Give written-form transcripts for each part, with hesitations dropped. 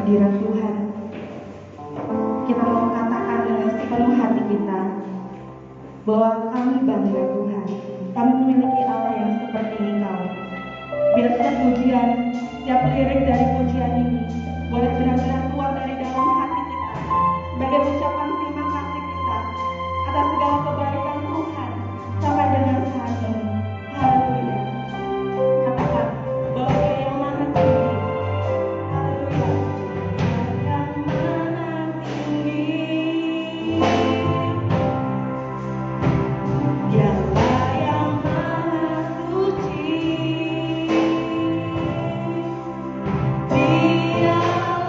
kehadiran Tuhan, kita mau katakan dengan sepenuh hati kita bahwa kami bangga Tuhan, kami memiliki Allah yang seperti Engkau. Biar setiap pujian, setiap lirik dari pujian ini boleh benar-benar keluar dari dalam hati kita sebagai ucapan terima kasih kita atas segala kebaikan Tuhan sampai dengan saat ini. Haleluya. Katakan bahwa Dia yang maha tinggi. Haleluya. Yang maha tinggi. Dialah yang maha suci. Dialah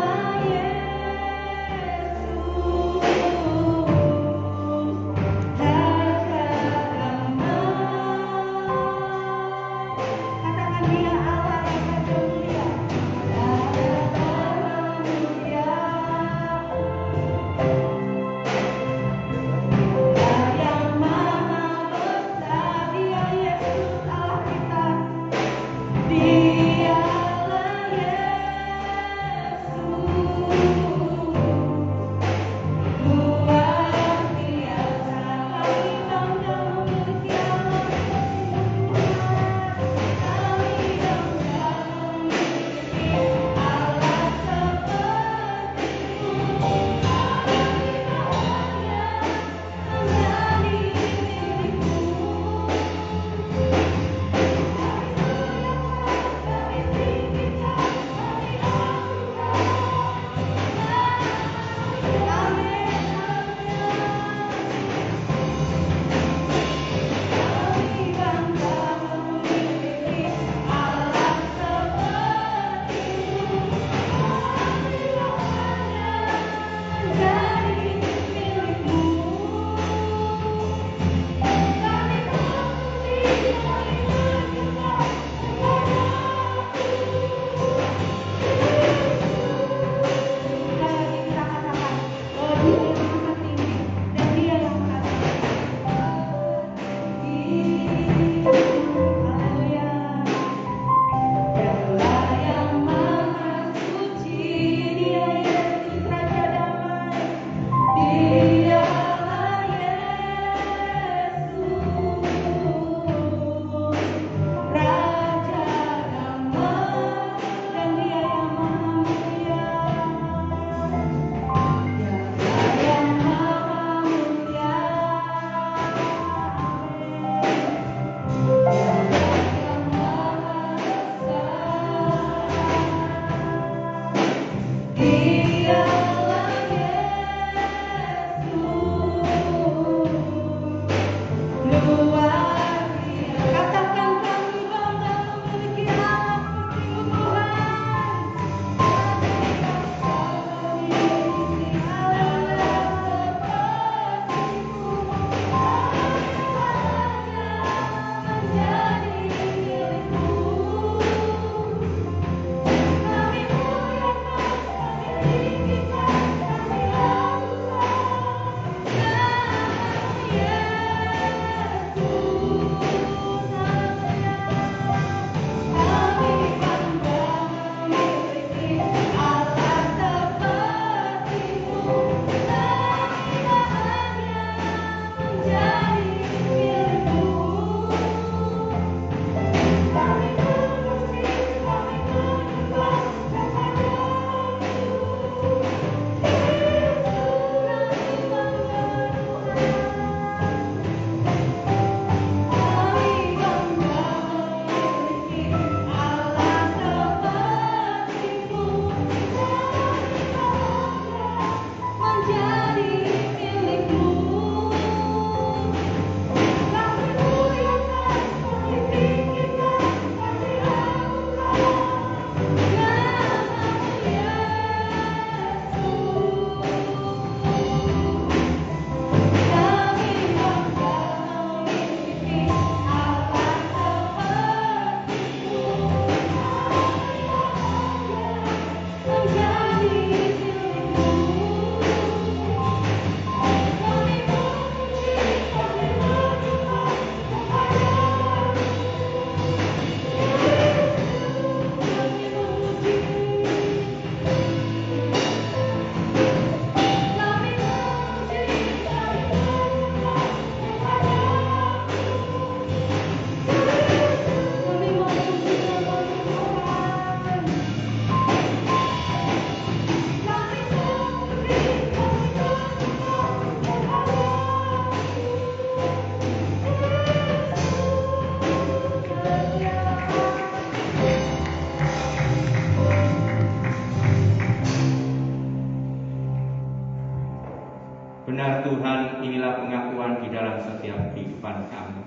Benar Tuhan, inilah pengakuan di dalam setiap kehidupan kami.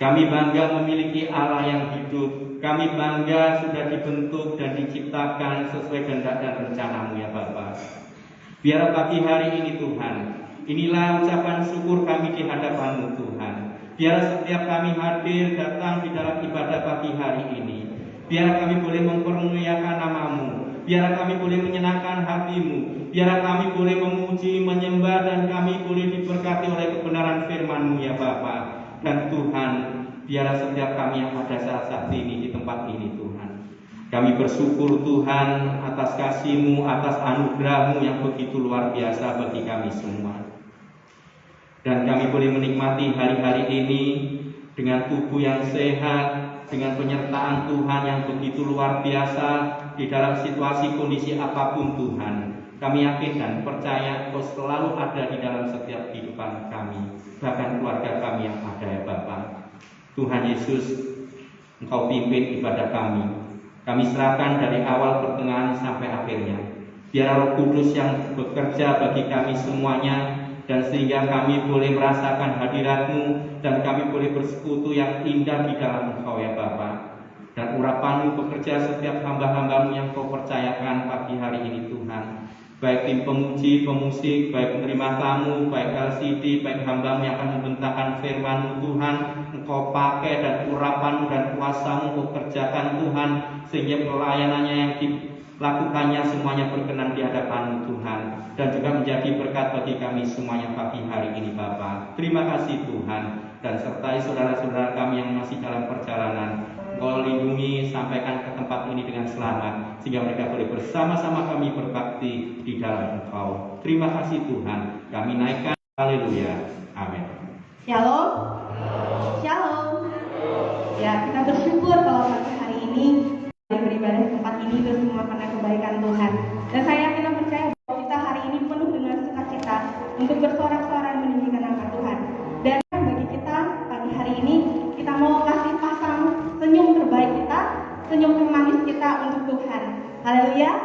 Kami bangga memiliki Allah yang hidup. Kami bangga sudah dibentuk dan diciptakan sesuai kehendak dan rencana-Mu ya Bapa. Biar pagi hari ini Tuhan, inilah ucapan syukur kami di hadapan-Mu Tuhan. Biar setiap kami hadir datang di dalam ibadah pagi hari ini. Biar kami boleh mempermuliakan nama-Mu. Biar kami boleh menyenangkan hati-Mu. Biar kami boleh memuji, menyembah, dan kami boleh diberkati oleh kebenaran firman-Mu ya Bapa. Dan Tuhan, biar setiap kami yang ada saat ini di tempat ini Tuhan, kami bersyukur Tuhan atas kasih-Mu, atas anugerah-Mu yang begitu luar biasa bagi kami semua. Dan kami boleh menikmati hari-hari ini dengan tubuh yang sehat, dengan penyertaan Tuhan yang begitu luar biasa di dalam situasi kondisi apapun Tuhan. Kami yakin dan percaya Engkau selalu ada di dalam setiap kehidupan kami, bahkan keluarga kami yang ada ya Bapa. Tuhan Yesus, Engkau pimpin ibadah kami. Kami serahkan dari awal, pertengahan, sampai akhirnya. Biar Roh Kudus yang bekerja bagi kami semuanya, dan sehingga kami boleh merasakan hadirat-Mu, dan kami boleh bersekutu yang indah di dalam Engkau ya Bapa. Dan urapan-Mu bekerja setiap hamba-hamba-Mu yang Kau percayakan pagi hari ini Tuhan. Baik tim pemuji, pemusik, baik penerima tamu, baik LCD, baik hamba-Mu yang akan membentangkan firman-Mu Tuhan, Engkau pakai dan urapan-Mu dan kuasa-Mu Engkau kerjakan Tuhan, sehingga pelayanannya yang dilakukannya semuanya berkenan di hadapan-Mu Tuhan, dan juga menjadi berkat bagi kami semuanya pagi hari ini Bapa. Terima kasih Tuhan, dan sertai saudara-saudara kami yang masih dalam perjalanan. Engkau lindungi, sampaikan ke tempat ini dengan selamat, sehingga mereka boleh bersama-sama kami berbakti di dalam Engkau. Terima kasih Tuhan, kami naikkan. Haleluya. Amin. Shalom. Shalom. Ya, kita bersyukur kalau pagi hari ini beribadah di tempat ini itu semua karena kebaikan Tuhan. Dan saya yakin dan percaya bahwa kita hari ini penuh dengan sukacita untuk bersorak-sorai meninggikan nama Tuhan. Dan bagi kita pagi hari ini, kita mau kasih pasang senyum terbaik kita, senyum termanis kita untuk Tuhan. Haleluya.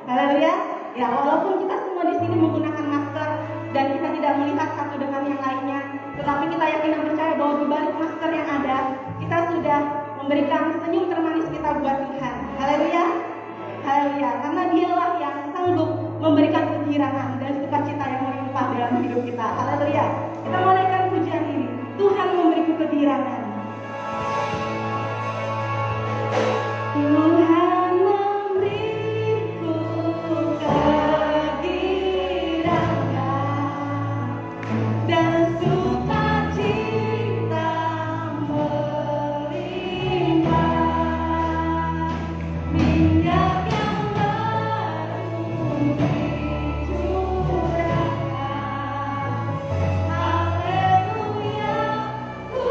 Haleluya. Ya, walaupun kita semua di sini menggunakan masker dan kita tidak melihat satu dengan yang lainnya, tetapi kita yakin dan percaya bahwa di balik masker yang ada, kita sudah memberikan senyum termanis kita buat Tuhan. Haleluya. Haleluya. Karena Dialah yang sanggup memberikan kegirangan dan sukacita yang melimpah dalam hidup kita. Haleluya. Kita mulaikan pujian ini. Tuhan memberiku kegirangan. Tuhan memberiku kegirangan dan sukacita melimpah, minyak yang baru dicurahkan. Haleluya, ku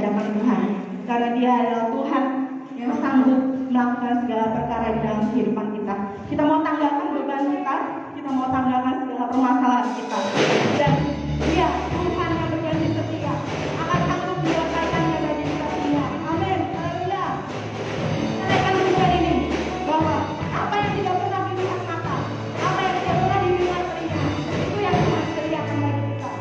hadapan Tuhan. Karena Dia adalah Tuhan yang sanggup melakukan segala perkara di dalam kehidupan kita. Kita mau tanggalkan beban kita mau tanggalkan segala permasalahan kita. Dan Dia Tuhan yang berjanji setia akan sanggup menyelesaikannya bagi kita semua. Amin. Haleluya. Naikkan renungan ini bahwa apa yang tidak pernah dilihat mata, apa yang tidak pernah didengar telinga, itu yang Tuhan sediakan bagi kita.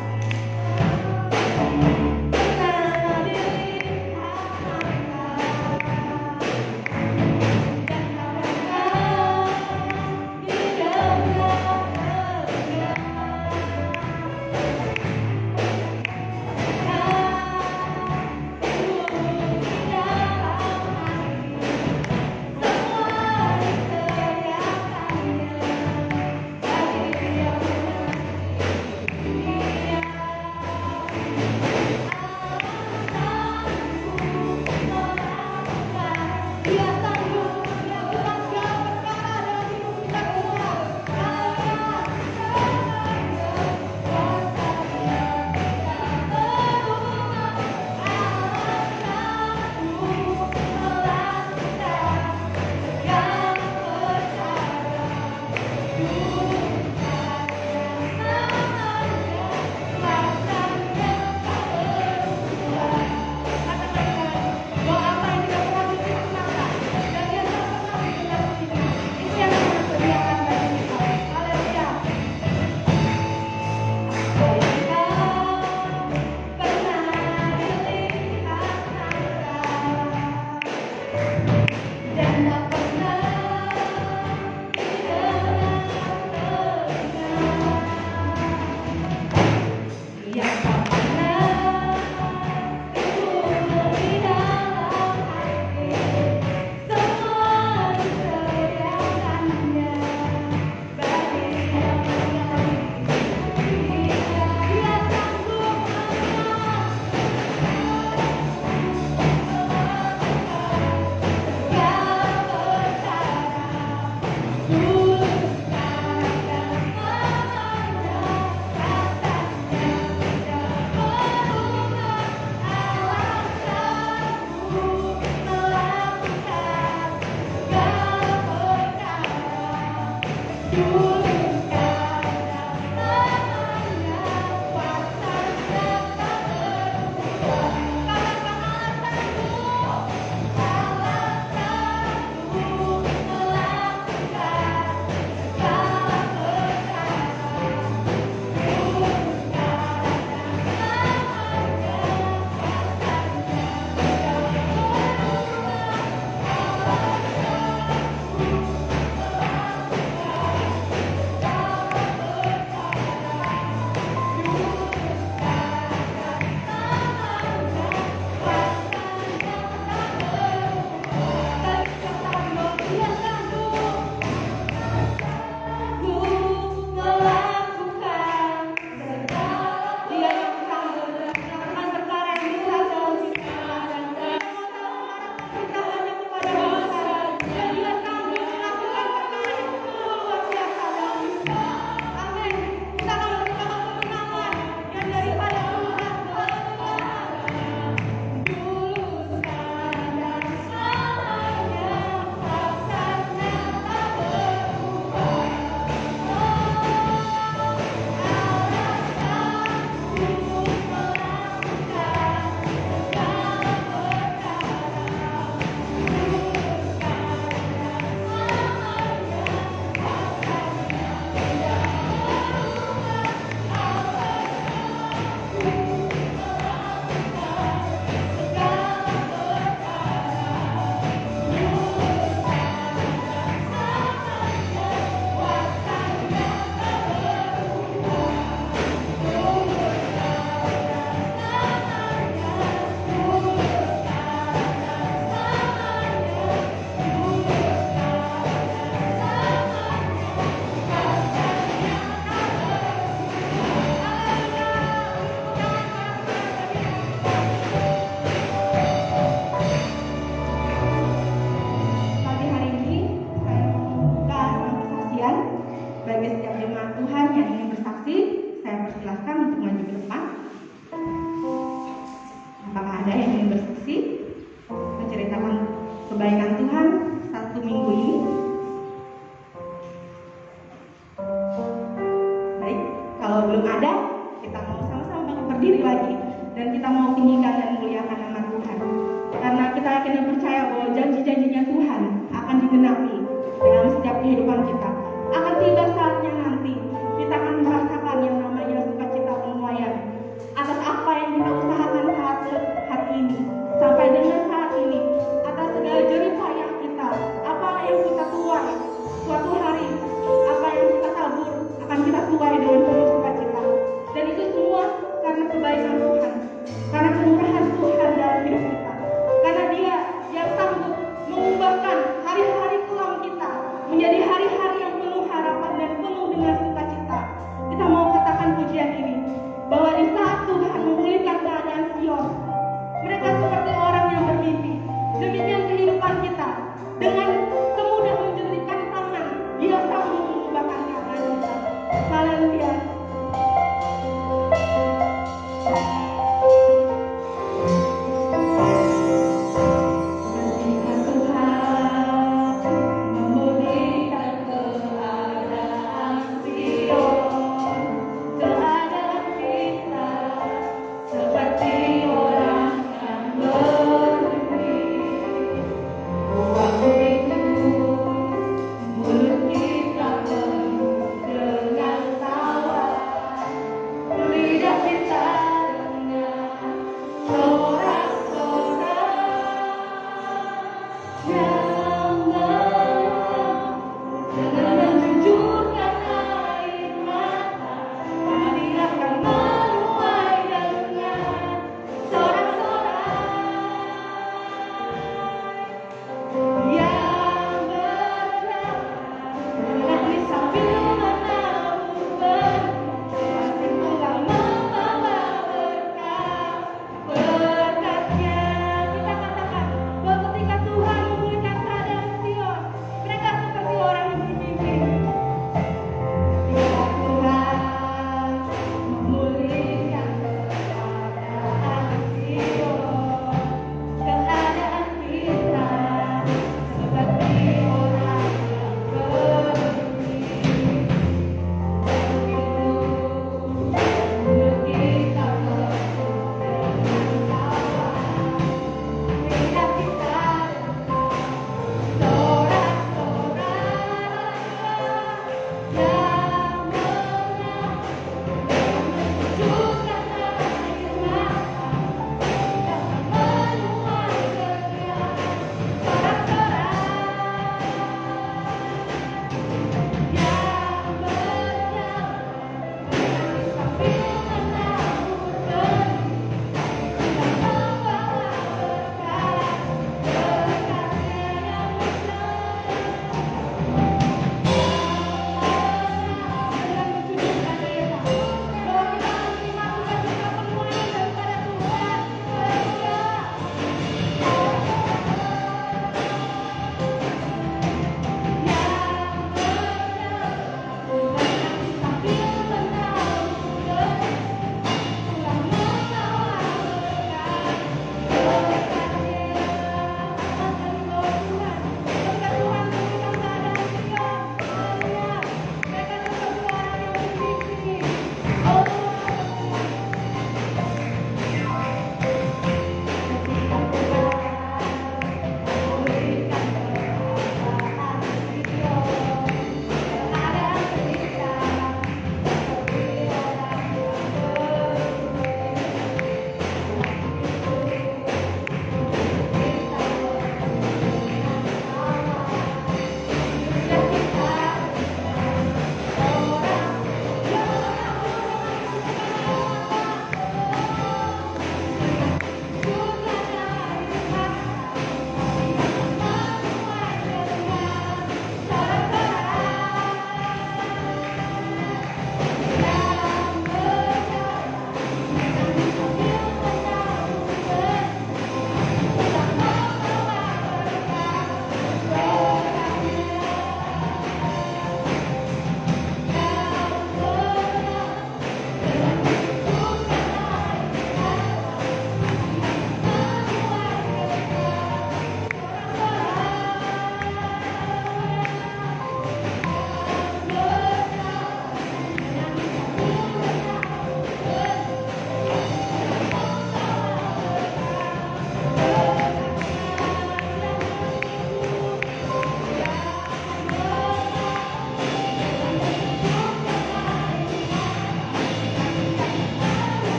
yakin dan percaya bahwa janji-janjinya Tuhan akan digenapi dalam setiap kehidupan kita. Akan tiba saatnya nanti kita akan merasakan yang namanya sukacita penuaian atas apa yang kita usahakan saat hari ini sampai dengan saat ini, atas segala jerih payah kita, apa yang kita tuai suatu hari, apa yang kita tabur akan kita tuai dengan penuh sukacita. Dan itu semua karena kebaikan Tuhan, karena kemurahan Tuhan dalam hidup kita, karena Dia yang sanggup mengubahkan hari-hari kelam kita menjadi hari-hari yang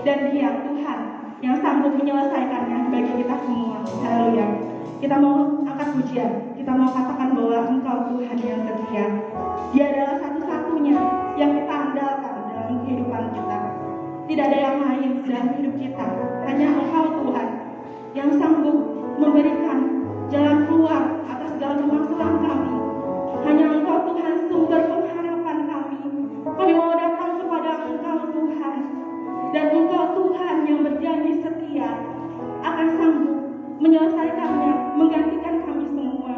dan Dia Tuhan yang sanggup menyelesaikannya bagi kita semua. Haleluya. Kita mau angkat pujian, kita mau katakan bahwa Engkau Tuhan yang setia. Dia adalah satu-satunya yang kita andalkan dalam kehidupan kita. Tidak ada yang lain dalam hidup kita, hanya Engkau Tuhan yang sanggup memberikan jalan keluar atas segala permasalahan kami. Hanya Engkau Tuhan sumber pengharapan kami. Kami mau datang kepada Engkau Tuhan, dan Engkau Tuhan yang berjanji setia akan sanggup menyelesaikannya, menggantikan kami semua.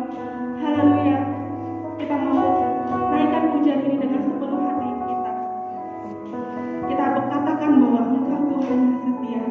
Haleluya. Kita mau naikkan pujian ini dengan sepenuh hati kita. Kita berkatakan bahwa Engkau Tuhan yang setia.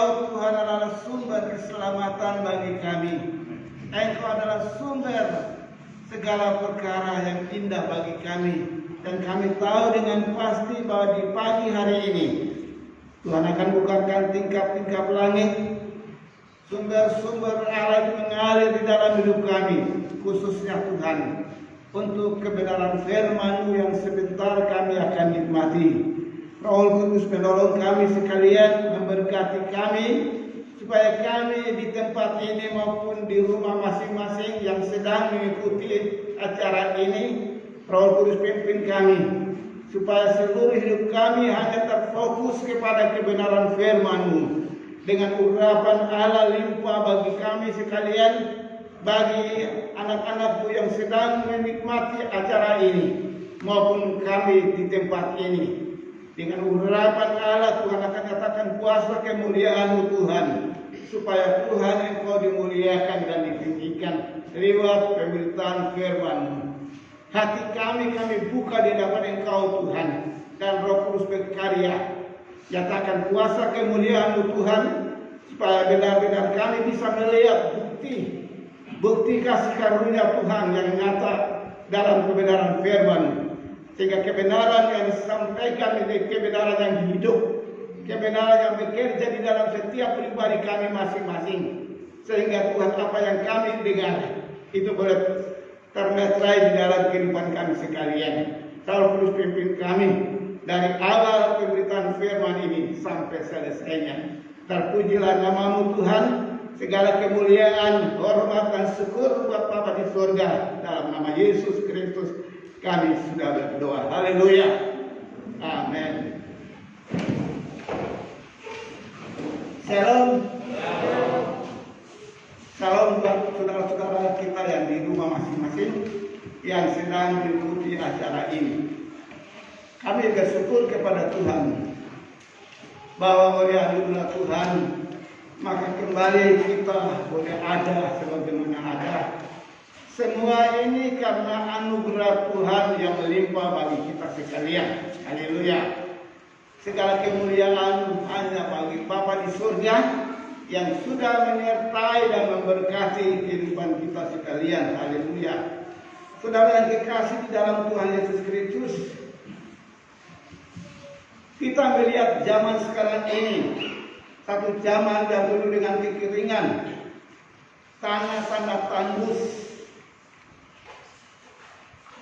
Engkau Tuhan adalah sumber keselamatan bagi kami. Engkau adalah sumber segala perkara yang indah bagi kami. Dan kami tahu dengan pasti bahwa di pagi hari ini Tuhan akan bukakan tingkap-tingkap langit. Sumber-sumber Allah itu mengalir di dalam hidup kami, khususnya Tuhan, untuk kebenaran firman-Mu yang sebentar kami akan nikmati. Roh Kudus menolong kami sekalian, memberkati kami, supaya kami di tempat ini maupun di rumah masing-masing yang sedang mengikuti acara ini, Roh Kudus pimpin kami, supaya seluruh hidup kami hanya terfokus kepada kebenaran firman-Mu. Dengan urapan Allah limpah bagi kami sekalian, bagi anak-anak-Mu yang sedang menikmati acara ini, maupun kami di tempat ini. Dengan urapan Allah Tuhan akan katakan kuasa kemuliaan-Mu Tuhan, supaya Tuhan Engkau dimuliakan dan ditinggikan lewat pemberitaan firman-Mu. Hati kami buka di hadapan Engkau Tuhan, dan Roh Kudus berkarya. Nyatakan kuasa kemuliaan-Mu Tuhan, supaya benar-benar kami bisa melihat bukti kasih karunia Tuhan yang nyata dalam kebenaran firman. Sehingga kebenaran yang disampaikan menjadi kebenaran yang hidup, kebenaran yang bekerja di dalam setiap pribadi kami masing-masing. Sehingga Tuhan, apa yang kami dengar itu boleh termeterai di dalam kehidupan kami sekalian. Roh Kudus pimpin kami dari awal pemberitaan firman ini sampai selesainya. Terpujilah nama-Mu Tuhan. Segala kemuliaan, hormat dan syukur buat Bapa di surga. Dalam nama Yesus Kristus kami sudah berdoa. Haleluya. Amin. Shalom. Shalom buat saudara-saudara kita yang di rumah masing-masing yang sedang mengikuti acara ini. Kami bersyukur kepada Tuhan bahwa oleh anugerah Tuhan maka kembali kita boleh ada sebagaimana ada. Semua ini karena anugerah Tuhan yang melimpah bagi kita sekalian. Haleluya. Segala kemuliaan hanya bagi Bapa di surga yang sudah menyertai dan memberkati kehidupan kita sekalian. Haleluya. Saudara yang kekasih di dalam Tuhan Yesus Kristus, kita melihat zaman sekarang ini, satu zaman dahulu dengan kekeringan, tanah-tanah tandus,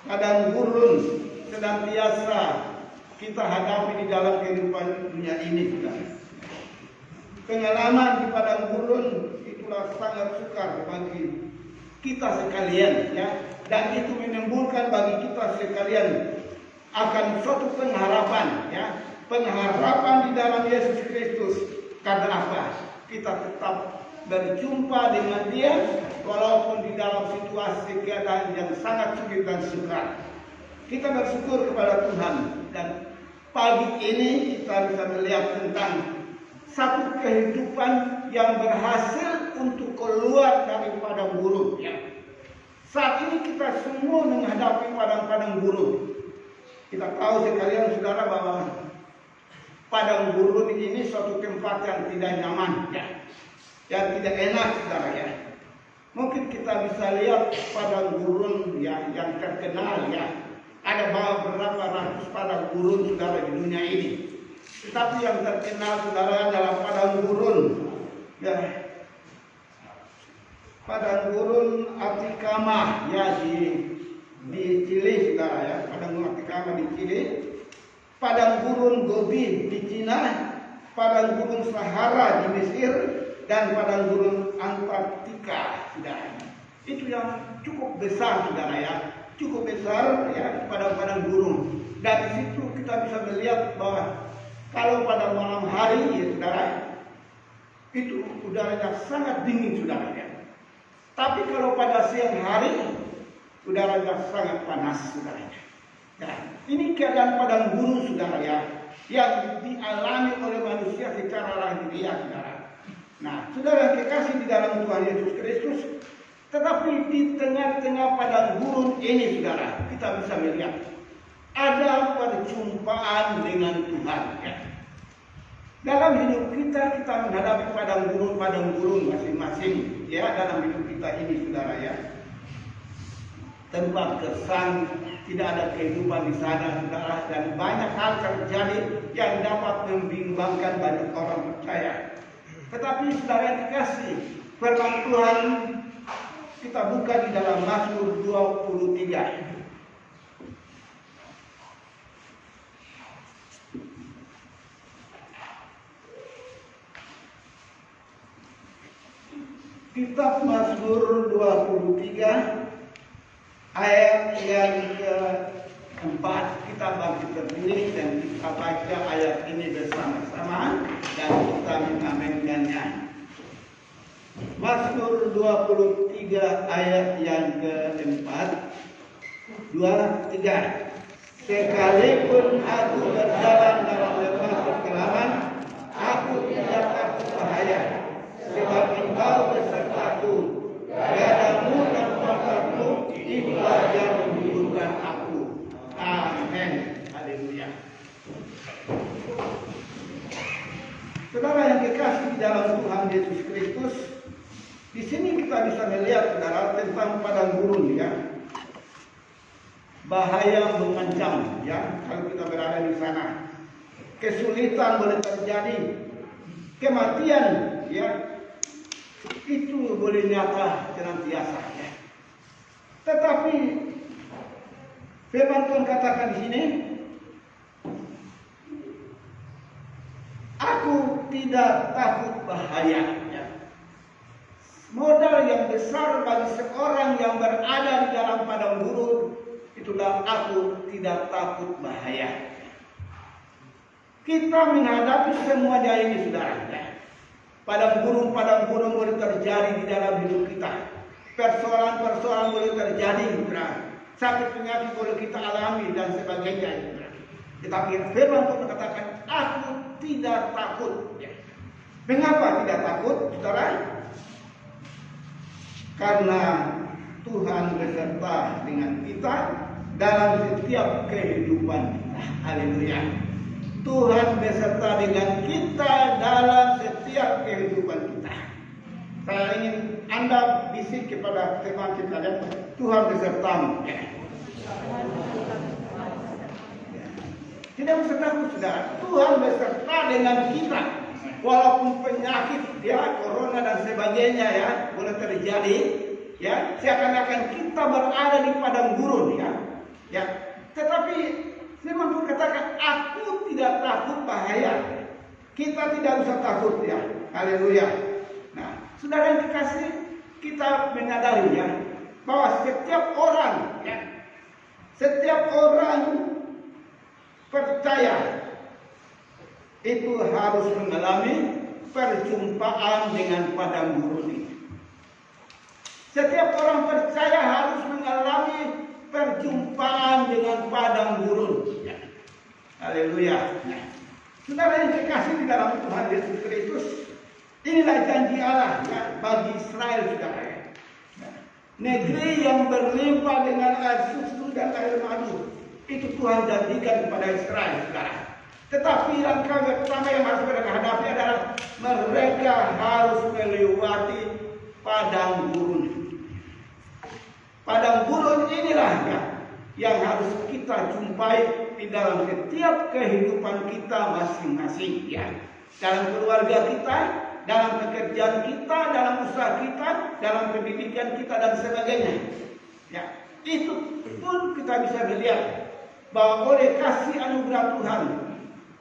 padang gurun senantiasa kita hadapi di dalam kehidupan dunia ini. Pengalaman di padang gurun itulah sangat sukar bagi kita sekalian, ya, dan itu menimbulkan bagi kita sekalian akan suatu pengharapan, ya. Pengharapan di dalam Yesus Kristus. Karena apa? Kita tetap berjumpa dengan Dia walaupun di dalam situasi keadaan yang sangat sulit dan sukar. Kita bersyukur kepada Tuhan, dan pagi ini kita bisa melihat tentang satu kehidupan yang berhasil untuk keluar dari padang gurun, ya. Saat ini kita semua menghadapi padang-padang gurun. Kita tahu sekalian saudara bahwa padang gurun ini suatu tempat yang tidak nyaman, ya, yang tidak enak, saudara, ya. Mungkin kita bisa lihat padang gurun yang terkenal, ya. Ada beberapa ratus padang gurun, saudara, di dunia ini. Tetapi yang terkenal, saudara, dalam padang gurun, ya, padang gurun Atacama, ya, di Chili, saudara, ya. Padang gurun Atacama di Chili. Padang gurun Gobi di Cina, padang gurun Sahara di Mesir, dan padang gurun Antartika, saudara. Itu yang cukup besar, saudara, ya, cukup besar, ya, padang-padang gurun. Dari situ kita bisa melihat bahwa kalau pada malam hari, ya, saudara, itu udaranya sangat dingin, saudara, ya. Tapi kalau pada siang hari, udaranya sangat panas, saudara. Ya, ini keadaan padang gurun, saudara, ya, yang dialami oleh manusia secara lahiriah, saudara. Nah, saudara kekasih di dalam Tuhan Yesus Kristus, tetapi di tengah-tengah padang gurun ini, saudara, kita bisa melihat ada perjumpaan dengan Tuhan, ya. Dalam hidup kita menghadapi padang gurun masing-masing ya dalam hidup kita ini saudara ya. Tempat kesan, tidak ada kehidupan di sana saudara, dan banyak hal terjadi yang dapat membimbangkan banyak orang percaya. Tetapi saudara yang dikasih, firman Tuhan kita buka di dalam Mazmur 23. Kitab Mazmur 23 ayat yang keempat, kita bangkit berdiri dan kita baca ayat ini bersama-sama dan kita mengaminkannya. Mazmur 23 ayat yang keempat, 2-3. Sekalipun aku berjalan dalam lembah kekelaman, aku tidak takut bahaya, sebab Engkau besertaku, gadamu dan tongkatmu itulah yang menghiburkan aku. Amin. Haleluya. Saudara yang dikasih di dalam Tuhan Yesus Kristus, di sini kita bisa melihat saudara tentang padang gurun ya. Bahaya mengancam ya kalau kita berada di sana. Kesulitan boleh terjadi, kematian ya itu boleh nyata senantiasa ya. Tetapi firman Tuhan katakan di sini, aku tidak takut bahaya ya. Modal yang besar bagi seorang yang berada di dalam padang gurun itulah aku tidak takut bahaya. Kita menghadapi semuanya ini saudara ya. Padang gurun boleh terjadi di dalam hidup kita. Persoalan-persoalan boleh terjadi saudara. Sakit penyakit boleh kita alami dan sebagainya saudara. Tetapi firman Tuhan katakan aku tidak takut ya. Mengapa tidak takut saudara? Karena Tuhan beserta dengan kita dalam setiap kehidupan kita. Haleluya. Tuhan beserta dengan kita dalam setiap kehidupan kita. Saya ingin Anda bisik kepada teman kita, Tuhan besertamu. Tidak usah takut saudara. Tuhan beserta dengan kita. Walaupun penyakit ya, corona dan sebagainya ya boleh terjadi ya, seakan-akan kita berada di padang gurun ya. Ya, tetapi firman Tuhan katakan aku tidak takut bahaya. Kita tidak usah takut ya. Haleluya. Nah, saudara yang dikasih, kita menyadari ya bahwa setiap orang ya, setiap orang percaya itu harus mengalami perjumpaan dengan padang gurun ini. Setiap orang percaya harus mengalami perjumpaan dengan padang gurun. Ya. Haleluya. Nah, saudara yang dikasih di dalam Tuhan Yesus Kristus, inilah janji Allah ya, bagi Israel saudara. Nah, negeri yang berlimpah dengan air susu dan air madu itu Tuhan janjikan kepada Israel saudara. Tetapi langkah pertama yang harus mereka hadapi adalah mereka harus melewati padang gurun. Padang gurun inilah ya, yang harus kita jumpai di dalam setiap kehidupan kita masing-masing ya. Dalam keluarga kita, dalam pekerjaan kita, dalam usaha kita, dalam pendidikan kita dan sebagainya. Ya, itu pun kita bisa melihat bahwa oleh kasih anugerah Tuhan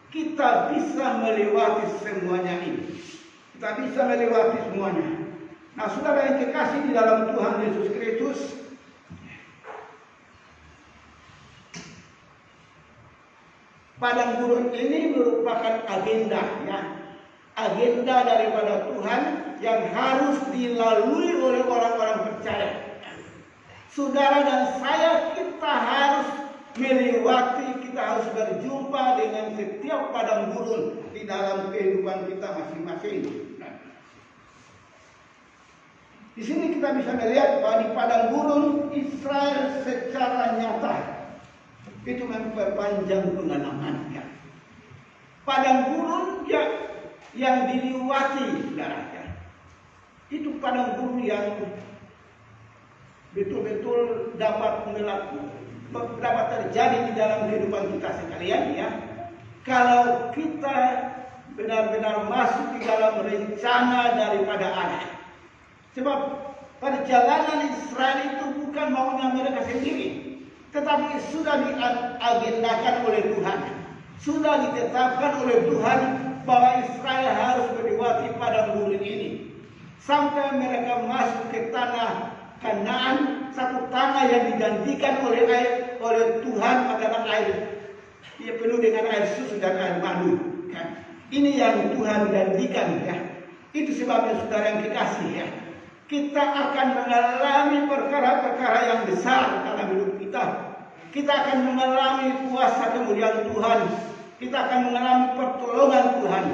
kita bisa melewati semuanya ini. Kita bisa melewati semuanya. Nah, saudara yang dikasih di dalam Tuhan Yesus Kristus, padang gurun ini merupakan agenda ya. Agenda daripada Tuhan yang harus dilalui oleh orang-orang percaya. Saudara dan saya kita harus melewati, kita harus berjumpa dengan setiap padang gurun di dalam kehidupan kita masing-masing. Nah, di sini kita bisa melihat bahwa di padang gurun Israel secara nyata itu memperpanjang pengalamannya. Padang gurun ya yang diliwati, saudara. Itu padang gurun yang betul-betul dapat terjadi di dalam kehidupan kita sekalian, ya. Kalau kita benar-benar masuk di dalam rencana daripada Allah. Sebab perjalanan Israel itu bukan maunya mereka sendiri, tetapi sudah diagendakan oleh Tuhan. Sudah ditetapkan oleh Tuhan bahwa Israel harus melewati padang gurun ini sampai mereka masuk ke tanah Kanaan, satu tanah yang dijanjikan oleh Tuhan adalah air, ia penuh dengan air susu dan air madu. Kan? Ini yang Tuhan janjikan, ya. Itu sebabnya saudara yang kekasih, ya. Kita akan mengalami perkara-perkara yang besar dalam hidup kita. Kita akan mengalami kuasa kemuliaan Tuhan. Kita akan mengalami pertolongan Tuhan.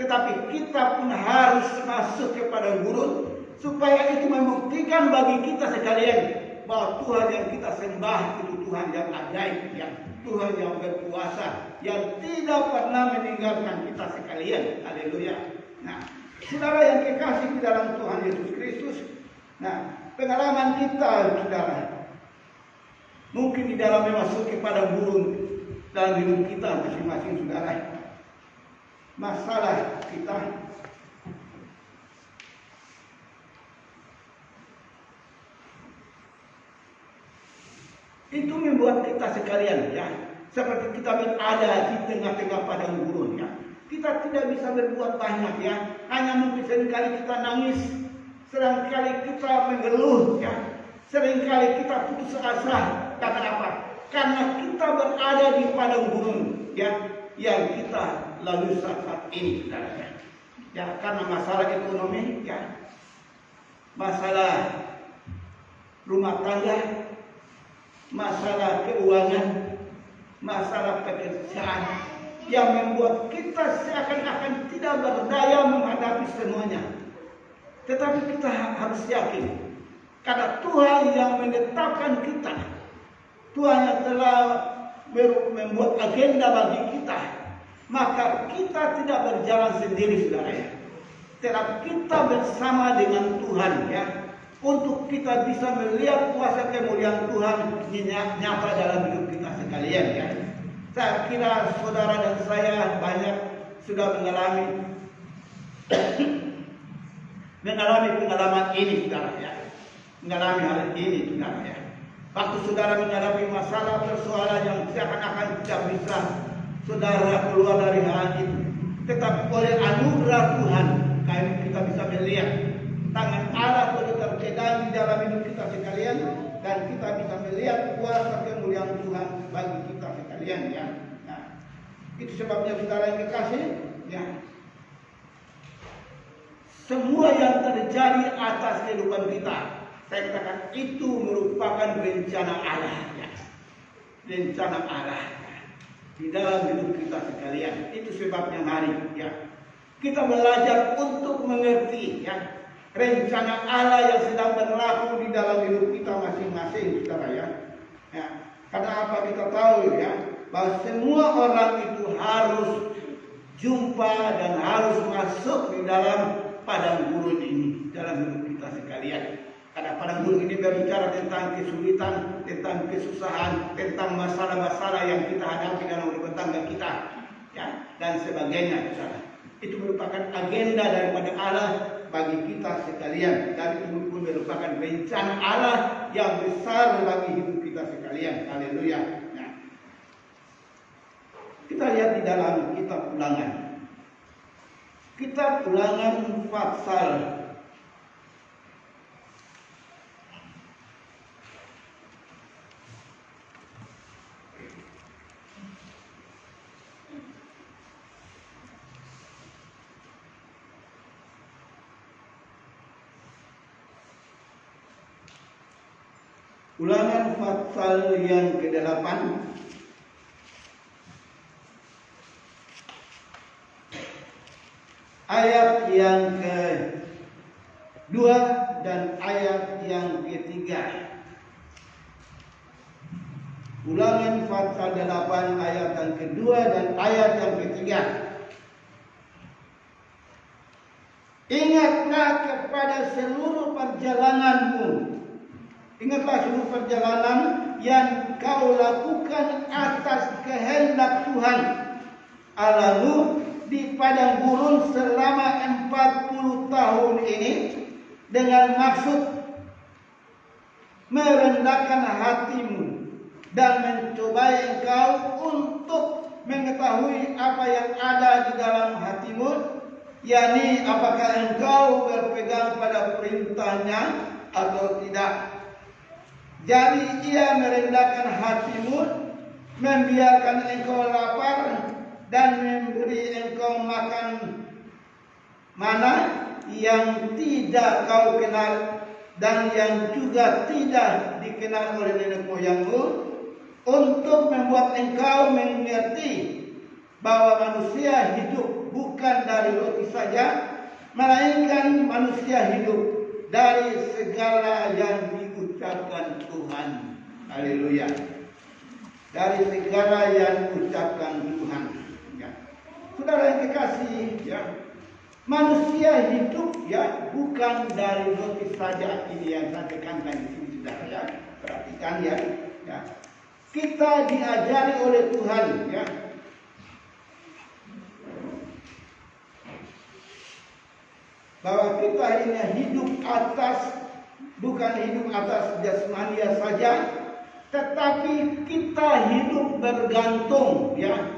Tetapi kita pun harus masuk kepada gurun supaya itu membuktikan bagi kita sekalian bahwa Tuhan yang kita sembah itu Tuhan yang ajaib, ya. Tuhan yang berkuasa, yang tidak pernah meninggalkan kita sekalian. Haleluya. Nah, saudara yang kekasih di dalam Tuhan Yesus Kristus, nah, pengalaman kita, saudara, mungkin di dalam memasuki padang gurun dalam hidup kita masing-masing, saudara. Masalah kita itu membuat kita sekalian, ya, seperti kita berada di tengah-tengah padang gurun, ya. Kita tidak bisa berbuat banyak, ya. Hanya mungkin seringkali kita nangis, seringkali kita mengeluh, ya. Seringkali kita putus asa. Karena apa? Karena kita berada di padang gurun, ya, yang kita lalui saat ini, saudara. Ya, karena masalah ekonomi, ya, masalah rumah tangga, masalah keuangan, masalah pekerjaan, yang membuat kita seakan-akan tidak berdaya menghadapi semuanya. Tetapi kita harus yakin, karena Tuhan yang menetapkan kita, Tuhan yang telah membuat agenda bagi kita, maka kita tidak berjalan sendiri, saudara, ya. Tetapi kita bersama dengan Tuhan, ya, untuk kita bisa melihat kuasa kemuliaan Tuhan nyata dalam hidup kita sekalian, ya. Saya kira saudara dan saya banyak sudah mengalami pengalaman ini, saudara, ya. Mengalami hal ini, saudara, ya. Waktu saudara menghadapi masalah persoalan yang seakan-akan tidak bisa saudara keluar dari hal itu, tetapi oleh anugerah Tuhan kita bisa melihat tangan Allah boleh terpegang di dalam hidup kita sekalian, dan kita bisa melihat kuasa kemuliaan Tuhan bagi kita sekalian, ya. Nah, itu sebabnya saudara yang kekasih, ya, semua yang terjadi atas kehidupan kita, saya katakan itu merupakan rencana Allah, ya. Rencana Allah, ya, di dalam hidup kita sekalian. Itu sebabnya mari, ya, kita belajar untuk mengerti, ya, rencana Allah yang sedang berlaku di dalam hidup kita masing-masing, saudara, ya. Ya, karena apa kita tahu, ya, bahwa semua orang itu harus jumpa dan harus masuk di dalam padang gurun ini dalam hidup kita sekalian. Karena padang gurun ini berbicara tentang kesulitan, tentang kesusahan, tentang masalah-masalah yang kita hadapi dalam rumah tangga kita, ya, dan sebagainya, saudara. Itu merupakan agenda daripada Allah bagi kita sekalian, dan itu pun merupakan rencana Allah yang besar bagi hidup kita sekalian. Haleluya. Nah, kita lihat di dalam kitab Ulangan. Kitab Ulangan pasal 8 ayat yang ke-2 dan ayat yang ke-3. Ulangan pasal 8 ayat yang ke-2 dan ayat yang ke-3. Ingatlah kepada seluruh perjalananmu. Ingatlah seluruh perjalanan yang kau lakukan atas kehendak Tuhan Allahmu di padang gurun selama 40 tahun ini, dengan maksud merendahkan hatimu dan mencobai engkau untuk mengetahui apa yang ada di dalam hatimu, yakni apakah engkau berpegang pada perintahnya atau tidak. Jadi ia merendahkan hatimu, membiarkan engkau lapar dan memberi engkau makan mana yang tidak kau kenal dan yang juga tidak dikenal oleh nenek moyangmu, untuk membuat engkau mengerti bahwa manusia hidup bukan dari roti saja, melainkan manusia hidup dari segala yang diucapkan Tuhan. Haleluya. Dari segala yang diucapkan Tuhan. Ya. Saudara yang kekasih, ya, manusia hidup ya bukan dari roti saja. Ini yang saya tekankan di sini, saudara. Ya. Perhatikan ya. Ya. Kita diajari oleh Tuhan, ya, bahwa kita ini hidup bukan hidup atas jasmania saja, tetapi kita hidup bergantung, ya,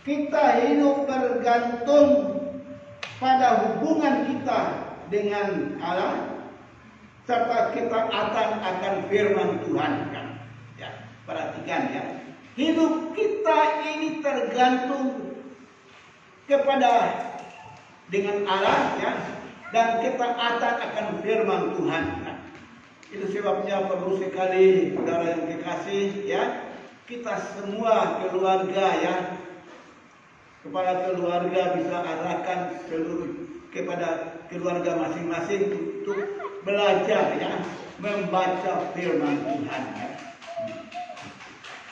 kita hidup bergantung pada hubungan kita dengan Allah, serta kita akan firman Tuhan, kan? Ya, perhatikan ya, hidup kita ini tergantung kepada dengan Allah, ya. Dan kita akan firman Tuhan. Nah, itu sebabnya perlu sekali saudara yang kekasih, ya, kita semua keluarga, ya, kepala keluarga bisa arahkan seluruh kepada keluarga masing-masing untuk belajar, ya, membaca firman Tuhan. Ya.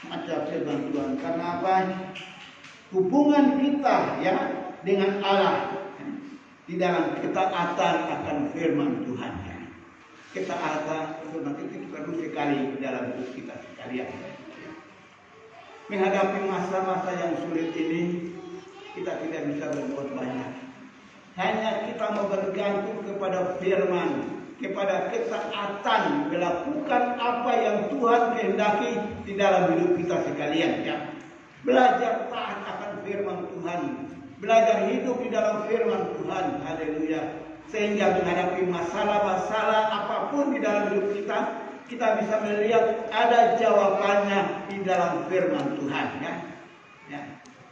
Membaca firman Tuhan. Karena apa? Hubungan kita, ya, dengan Allah di dalam ketaatan akan firman Tuhan, ya. Ketaatan firman itu perlu sekali dalam hidup kita sekalian. Menghadapi masa-masa yang sulit ini, kita tidak bisa berbuat banyak. Hanya kita mau bergantung kepada firman, kepada ketaatan melakukan apa yang Tuhan kehendaki di dalam hidup kita sekalian, ya. Belajar taat akan firman Tuhan, belajar hidup di dalam firman Tuhan. Haleluya. Sehingga menghadapi masalah-masalah apapun di dalam hidup kita, kita bisa melihat ada jawabannya di dalam firman Tuhan, ya. Ya.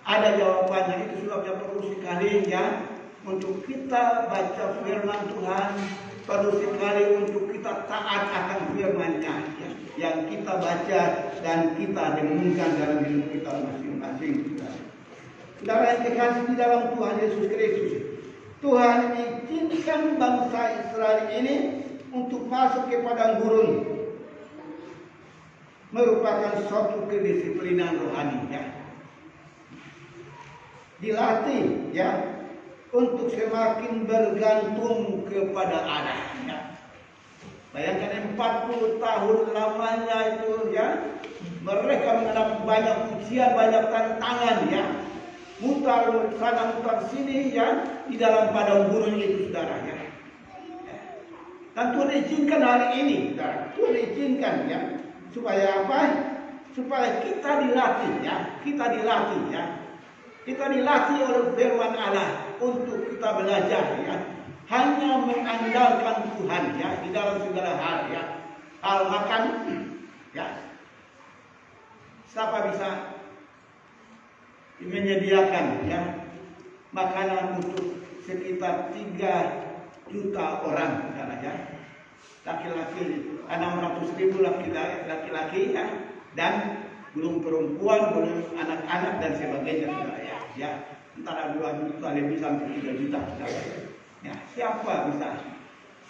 Ada jawabannya. Itu sebabnya perlu sekali, ya, untuk kita baca firman Tuhan, perlu sekali untuk kita taat akan firman-Nya, ya, yang kita baca dan kita renungkan dalam hidup kita masing-masing. Saudara yang dikasih di dalam Tuhan Yesus Kristus, Tuhan izinkan bangsa Israel ini untuk masuk ke padang gurun, merupakan suatu kedisiplinan rohani, ya. Dilatih, ya, untuk semakin bergantung kepada Allah, ya. Bayangkan 40 tahun lamanya itu, ya, mereka menghadapi banyak ujian, banyak tantangan, ya. Mutar sana mutar sini, ya, di dalam padang gurun itu, saudara, ya. Dan Tuhan izinkan hari ini, saudara, Tuhan izinkan, ya, supaya apa? Supaya kita dilatih, ya, kita dilatih, ya, kita dilatih oleh firman Allah untuk kita belajar, ya, hanya mengandalkan Tuhan, ya, di dalam segala hal, ya. Hal makan, ya, siapa bisa menyediakan, ya, makanan untuk sekitar 3 juta orang, ya. Laki-laki 600.000 laki-laki, ya, dan belum perempuan, belum anak-anak dan sebagainya, ya. Ya, antara 2 juta lebih sampai 3 juta, saudara. Ya, siapa bisa?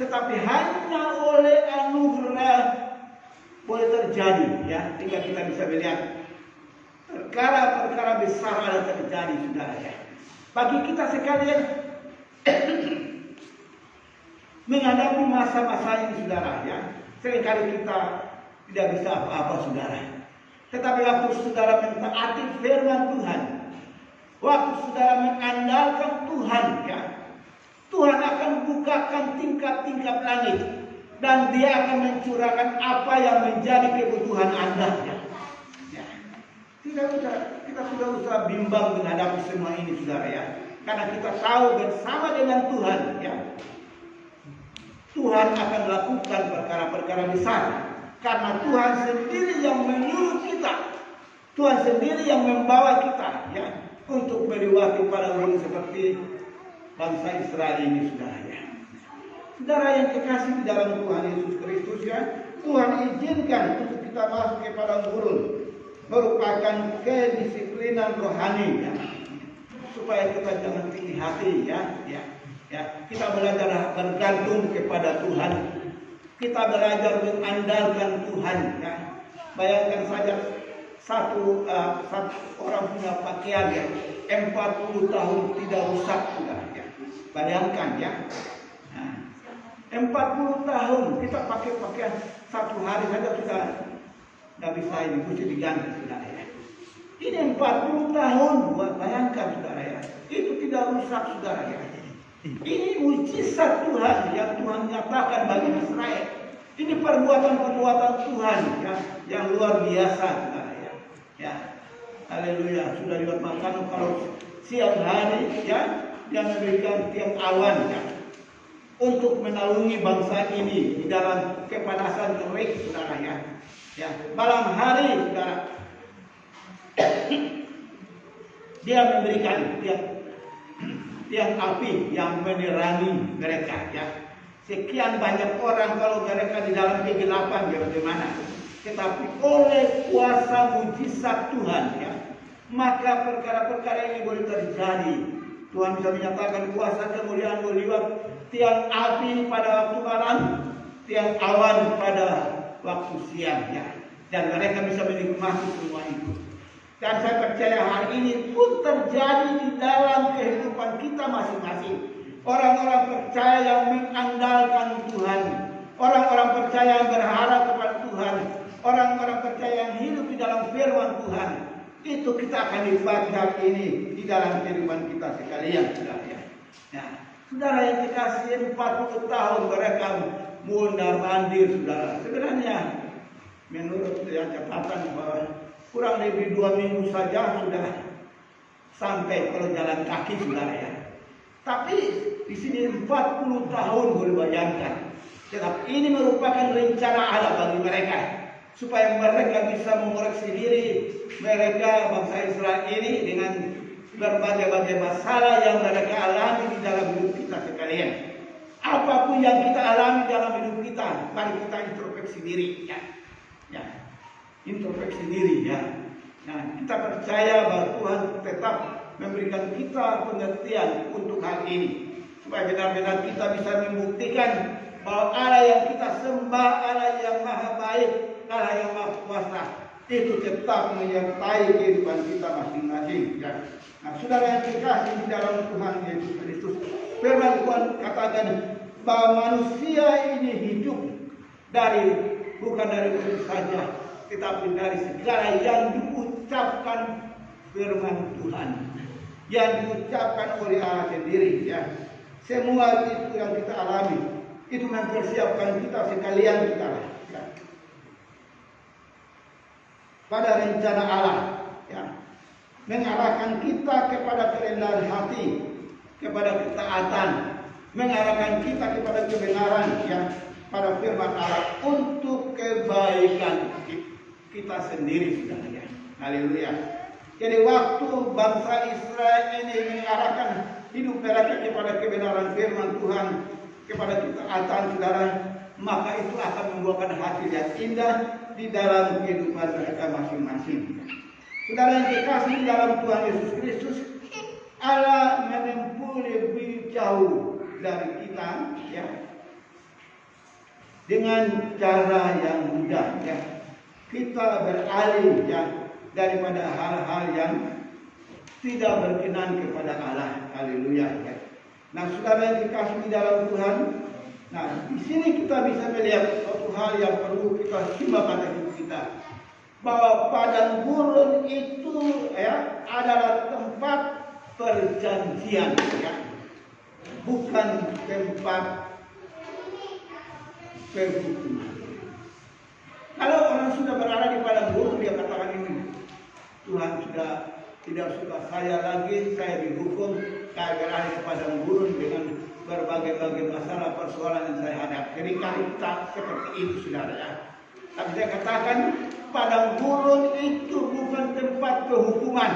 Tetapi hanya oleh anugerah boleh terjadi, ya, sehingga kita bisa melihat perkara-perkara besar ada terjadi, saudara, ya. Bagi kita sekalian, menghadapi masa-masa ini saudara ya. Seringkali kita tidak bisa apa-apa saudara. Tetapi waktu saudara mentaati firman Tuhan, waktu saudara mengandalkan Tuhan ya, Tuhan akan bukakan tingkap-tingkap langit dan Dia akan mencurahkan apa yang menjadi kebutuhan Anda ya. Ya. Kita tidak usah bimbang menghadapi semua ini saudara ya. Karena kita tahu bersama dengan Tuhan ya, Tuhan akan melakukan perkara-perkara besar. Karena Tuhan sendiri yang menyuruh kita, Tuhan sendiri yang membawa kita ya, untuk melewati pada orang seperti bangsa Israel ini saudara ya. Saudara yang kekasih di dalam Tuhan Yesus Kristus ya, Tuhan izinkan untuk kita masuk kepada gurun, merupakan kedisiplinan rohani ya, supaya kita jangan tinggi hati ya. Kita belajar bergantung kepada Tuhan, kita belajar mengandalkan Tuhan ya. Bayangkan saja satu orang punya pakaian ya, 40 tahun tidak rusak sudah ya. Bayangkan ya. 40 tahun kita pakai pakaian, satu hari saja sudah tidak bisa ini, mesti diganti saudara ya. Ini 40 tahun, bayangkan saudara ya, itu tidak rusak saudara ya. Ini mujizat Tuhan yang Tuhan nyatakan bagi Israel. Ini perbuatan-perbuatan Tuhan ya, yang luar biasa saudara ya. Ya, haleluya. Sudah lihat makan kalau siang hari ya, Dia memberikan tiang awan ya, untuk menaungi bangsa ini di dalam kepanasan terik saudara ya. Ya, malam hari saudara Dia memberikan tiang api yang menerangi mereka ya. Sekian banyak orang kalau mereka di dalam kegelapan ya bagaimana? Tetapi oleh kuasa mujizat Tuhan ya, maka perkara-perkara ini boleh terjadi. Tuhan bisa menyatakan kuasa kemuliaan meliwat tiang api pada waktu malam, tiang awan pada waktu siang ya. Dan mereka bisa menikmati semua itu. Dan saya percaya hari ini pun terjadi di dalam kehidupan kita masing-masing. Orang-orang percaya yang mengandalkan Tuhan, orang-orang percaya yang berharap kepada Tuhan, orang-orang percaya yang hidup di dalam firman Tuhan. Itu kita akan nikmati hari ini di dalam kehidupan kita sekalian saudara ya. Ya. Saudara yang dikasih 40 tahun mereka mondar-mandir saudara. Sebenarnya menurut catatan bahwa kurang lebih 2 minggu saja sudah sampai kalau jalan kaki saudara ya. Tapi di sini 40 tahun boleh bayangkan. Tetapi ini merupakan rencana Allah bagi mereka supaya mereka bisa mengoreksi diri mereka bangsa Israel ini dengan berbagai-bagai masalah yang mereka alami di dalam hidup kita sekalian. Apapun yang kita alami dalam hidup kita, mari kita introspeksi diri ya. Ya. Introspeksi diri ya. Nah, kita percaya bahwa Tuhan tetap memberikan kita pengertian untuk hal ini supaya benar-benar kita bisa membuktikan bahwa Allah yang kita sembah, Allah yang maha baik, Allah yang maha kuasa itu tetap menyertai kehidupan kita masing-masing ya. Nah, saudara yang dikasih di dalam Tuhan Yesus Kristus, firman Tuhan katakan bahwa manusia ini hidup bukan dari begitu saja, tetapi dari segala yang diucapkan firman Tuhan, yang diucapkan oleh Allah sendiri ya. Semua itu yang kita alami itu mempersiapkan kita sekalian kita ya, pada rencana Allah ya, mengarahkan kita kepada kerendahan hati, kepada ketaatan, mengarahkan kita kepada kebenaran ya, pada firman Allah untuk kebaikan kita sendiri saudara ya. Haleluya. Jadi waktu bangsa Israel ini mengarahkan hidup mereka kepada kebenaran firman Tuhan, kepada ketaatan saudara, maka itu akan membuahkan hasil yang indah di dalam kehidupan mereka masing-masing. Saudara yang dikasih di dalam Tuhan Yesus Kristus, Allah menempuh lebih jauh dari kita ya, dengan cara yang mudah ya. Kita beralih ya daripada hal-hal yang tidak berkenan kepada Allah. Haleluya ya. Nah, saudara yang dikasih di dalam Tuhan, Nah, di sini kita bisa melihat suatu hal yang perlu kita simak pada hidup kita, bahwa padang gurun itu adalah tempat perjanjian, bukan tempat perhukuman. Kalau orang sudah berada di padang gurun, dia katakan ini, Tuhan sudah tidak suka saya lagi, saya dihukum, saya berada di padang gurun dengan berbagai-bagai masalah persoalan yang saya hadapi. Jadi kali kita seperti itu, saudara ya. Tapi saya katakan padang gurun itu bukan tempat kehukuman.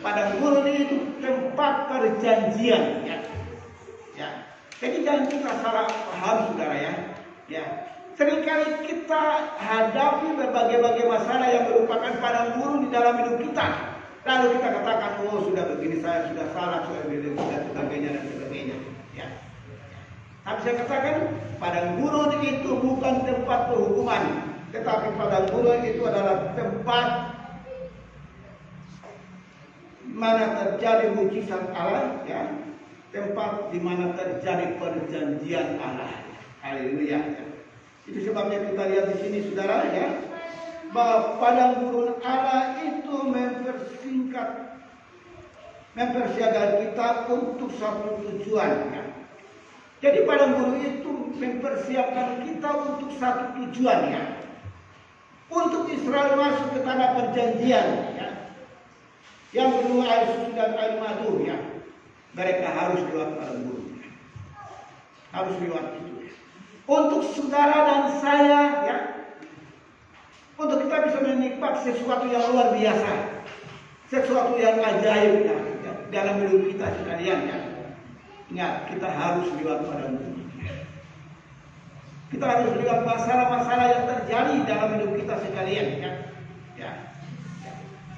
Padang gurun itu tempat perjanjian, ya. Jadi jangan kita salah paham, saudara ya. Seringkali kita hadapi berbagai-bagai masalah yang merupakan padang gurun di dalam hidup kita. Lalu kita katakan, oh sudah begini, saya sudah salah, sudah begini, dan sebagainya. Ya. Tapi saya katakan padang gurun itu bukan tempat penghukuman, tetapi padang gurun itu adalah tempat mana terjadi mujizat Allah, ya. Tempat di mana terjadi perjanjian Allah. Haleluya. Itu sebabnya kita lihat di sini, saudara ya, bahwa padang gurun Allah itu mempersiapkan kita untuk satu tujuan. Ya. Jadi padang gurun itu mempersiapkan kita untuk satu tujuan, ya. Untuk Israel masuk ke tanah perjanjian, ya. Yang kedua air susu dan air madu, ya. Mereka harus lewat padang gurun. Ya. Harus lewat itu. Untuk saudara dan saya, ya. Untuk kita bisa menikmati sesuatu yang luar biasa, sesuatu yang ajaib, ya, dalam hidup kita sekalian, ya. Ingat, kita harus lewat padang gurun. Kita harus lihat masalah-masalah yang terjadi dalam hidup kita sekalian, ya.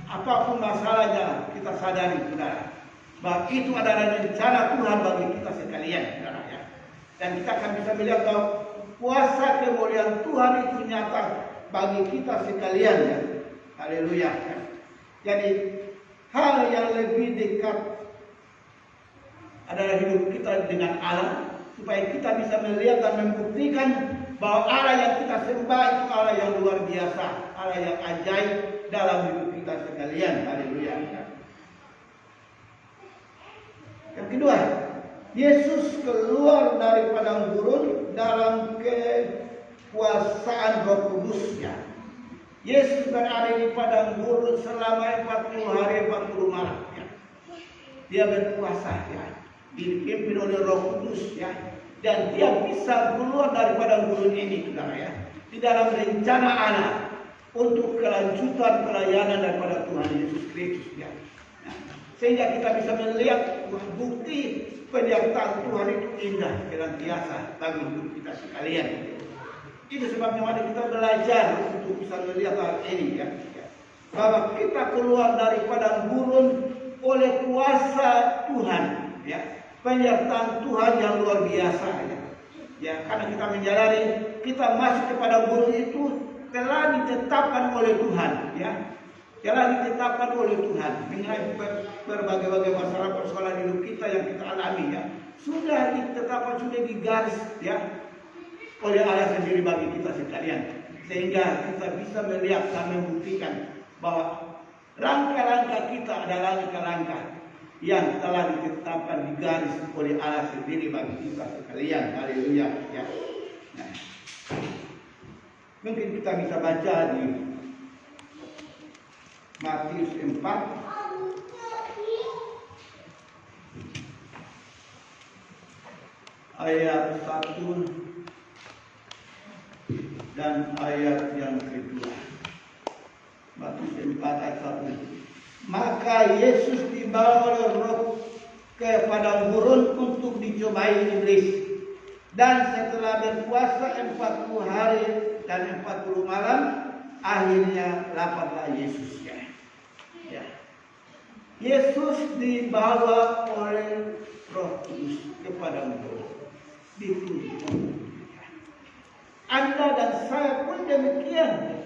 Apapun masalahnya, kita sadari, saudara, bahwa itu adalah rencana Tuhan bagi kita sekalian, saudara, ya. Dan kita akan bisa melihat bahwa kuasa kemuliaan Tuhan itu nyata bagi kita sekalian, ya. Haleluya. Ya. Jadi hal yang lebih dekat adalah hidup kita dengan Allah, supaya kita bisa melihat dan membuktikan bahwa Allah yang kita sembah itu Allah yang luar biasa, Allah yang ajaib dalam hidup kita sekalian. Haleluya. Yang kedua, Yesus keluar dari padang gurun dalam kekuasaan Roh Kudus-Nya. Yesus berada di padang gurun selama 40 hari 40 malam. Ya. Dia berkuasa, ya. Dipimpin oleh Roh Kudus, ya. Dan dia bisa keluar dari padang gurun ini, saudara, ya. Di dalam rencana Allah untuk kelanjutan pelayanan daripada Tuhan Yesus Kristus, ya. Nah, sehingga kita bisa melihat bukti penyertaan Tuhan itu indah dan biasa bagi hidup kita sekalian. Itu sebabnya mari kita belajar untuk bisa melihat hal ini, ya. Bahwa kita keluar dari padang gurun oleh kuasa Tuhan, ya. Penyertaan Tuhan yang luar biasa, ya. Ya, karena kita menjalani, kita masuk ke padang gurun itu telah ditetapkan oleh Tuhan, ya. Telah ditetapkan oleh Tuhan mengenai berbagai-bagai masalah persoalan hidup kita yang kita alami, ya. Sudah ditetapkan, sudah digaris, ya, oleh Allah sendiri bagi kita sekalian, sehingga kita bisa melihat dan membuktikan bahwa langkah-langkah kita adalah langkah-langkah yang telah ditetapkan, digaris oleh Allah sendiri bagi kita sekalian. Haleluya, ya. Nah, mungkin kita bisa baca di Matius 4 ayat 1 dan ayat yang kedua. Matius 4 ayat 1. Maka Yesus dibawa oleh Roh ke padang gurun untuk dicobai iblis. Dan setelah berpuasa 40 hari dan 40 malam, akhirnya laparlah Yesus, ya. Ya. Yesus dibawa oleh Roh Kudus ke padang gurun, dituntun. Anda dan saya pun demikian.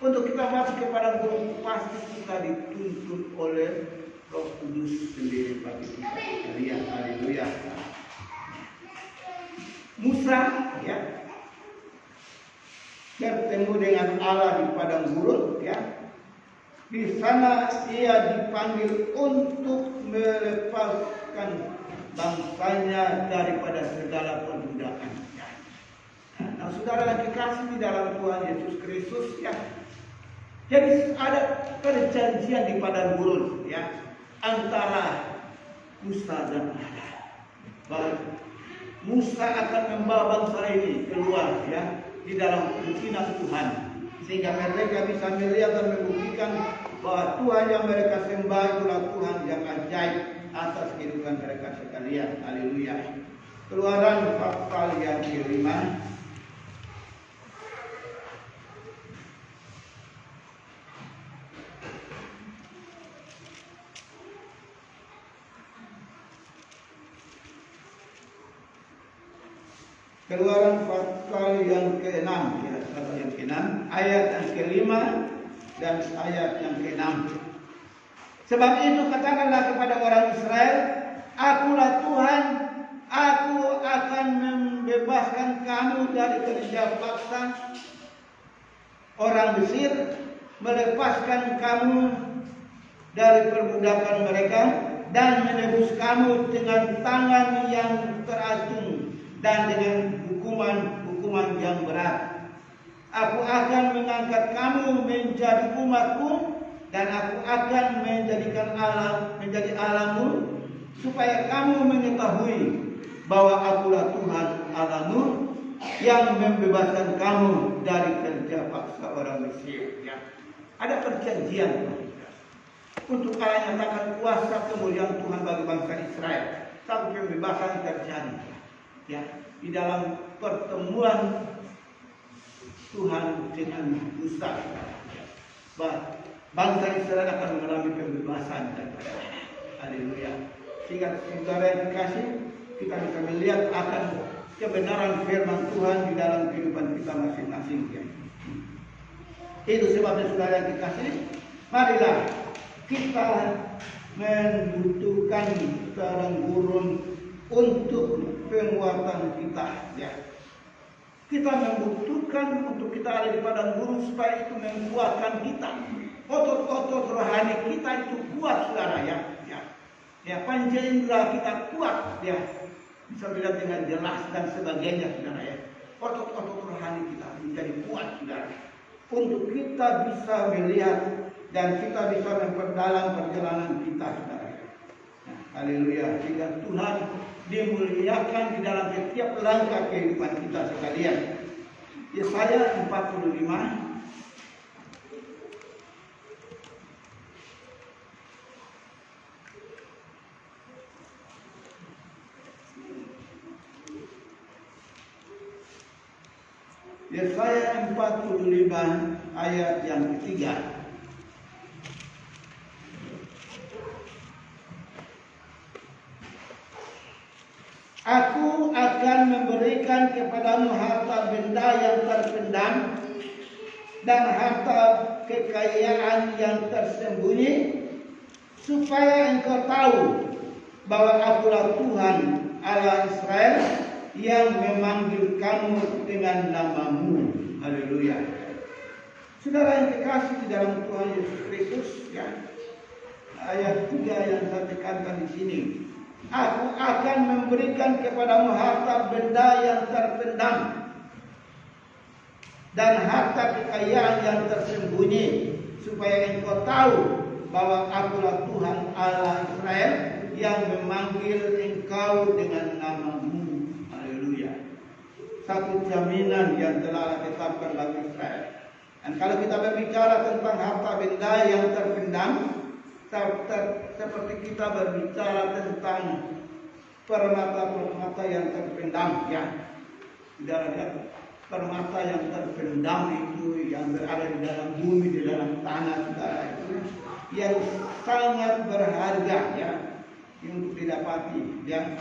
Untuk kita masuk ke padang gurun, pasti kita dituntun oleh Roh Kudus sendiri bagi kita sekalian. Haleluya. Musa ya bertemu dengan Allah di padang gurun ya. Di sana ia dipanggil untuk melepaskan bangsanya daripada segala perbudakan. Nah, saudara yang dikasih di dalam Tuhan Yesus Kristus ya. Jadi ada perjanjian di padang gurun ya antara Musa dan Allah. Bahwa Musa akan membawa bangsa ini keluar ya di dalam pimpinan Tuhan, sehingga mereka bisa melihat dan membuktikan bahwa Tuhan yang mereka sembah itulah Tuhan yang ajaib atas kehidupan mereka sekalian. Haleluya. Keluaran pasal yang kelima. Keluaran pasal yang ke-6 ya, pasal yang ke-6, ayat yang ke-5 dan ayat yang ke-6. Sebab itu katakanlah kepada orang Israel, akulah Tuhan, aku akan membebaskan kamu dari kerja paksa orang Mesir, melepaskan kamu dari perbudakan mereka, dan menebus kamu dengan tangan yang teracung dan dengan hukuman yang berat. Aku akan mengangkat kamu menjadi umatku, dan aku akan menjadi Allahmu, supaya kamu mengetahui bahwa akulah Tuhan Allahmu yang membebaskan kamu dari kerja paksa orang Mesir. Ya. Ada perjanjian untuk Allah nyatakan kuasa kemuliaan Tuhan bagi bangsa Israel. Satu pembebasan terjadi. Ya, di dalam pertemuan Tuhan dengan Musa, bangsa Israel akan mengalami kebebasan daripada Allah. Haleluya. Sehingga saudara yang dikasih, kita bisa melihat akan kebenaran firman Tuhan di dalam kehidupan kita masing-masing. Ya. Itu sebabnya saudara yang dikasih, marilah kita membutuhkan padang gurun untuk penguatan kita ya. Kita membutuhkan untuk kita ada di padang gurun supaya itu menguatkan kita. Otot-otot rohani kita itu kuat saudara ya. Ya, panca indera kita kuat ya. Bisa dilihat dengan jelas dan sebagainya saudara ya. Otot-otot rohani kita menjadi kuat saudara. Untuk kita bisa melihat dan kita bisa memperdalam perjalanan kita saudara. Nah, haleluya. Sehingga Tuhan dimuliakan di dalam setiap langkah kehidupan kita sekalian. Yesaya 45 Yesaya 45 ayat yang ketiga. Aku akan memberikan kepadamu harta benda yang terpendam dan harta kekayaan yang tersembunyi, supaya engkau tahu bahwa akulah Tuhan Allah Israel yang memanggil kamu dengan namamu. Haleluya. Saudara yang dikasih di dalam Tuhan Yesus Kristus ya. Ayat 3 yang saya tekankan di sini. Aku akan memberikan kepadamu harta benda yang terpendam dan harta kekayaan yang tersembunyi, supaya engkau tahu bahwa akulah Tuhan Allah Israel yang memanggil engkau dengan namamu. Haleluya. Satu jaminan yang telah Allah tetapkan bagi Israel. Dan kalau kita berbicara tentang harta benda yang terpendam, seperti kita berbicara tentang permata-permata yang terpendam ya. Saudara, permata yang terpendam itu yang berada di dalam bumi, di dalam tanah saudara, itu yang sangat berharga ya untuk didapati ya.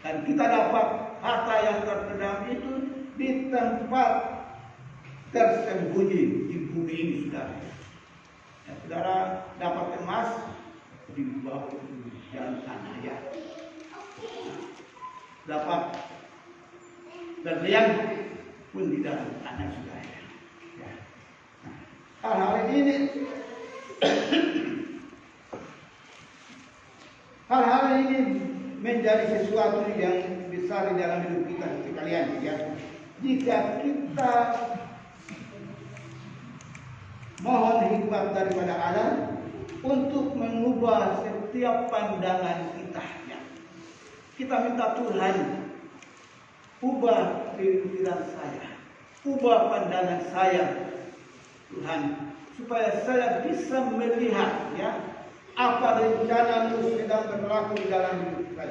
Dan kita dapat harta yang terpendam itu di tempat tersembunyi di bumi ini saudara. Ya, saudara dapat emas di bawah dalam tanah ya. Dapat berlian pun di dalam tanah saudara. Ya. Nah, hal-hal ini hal-hal ini menjadi sesuatu yang besar di dalam hidup kita sekalian. Ya. Jika kita mohon hikmat daripada Allah untuk mengubah setiap pandangan kita. Ya. Kita minta Tuhan, ubah pikiran saya, ubah pandangan saya, Tuhan, supaya saya bisa melihat ya apa rencana-Mu sedang berlaku di dalam hidup kita.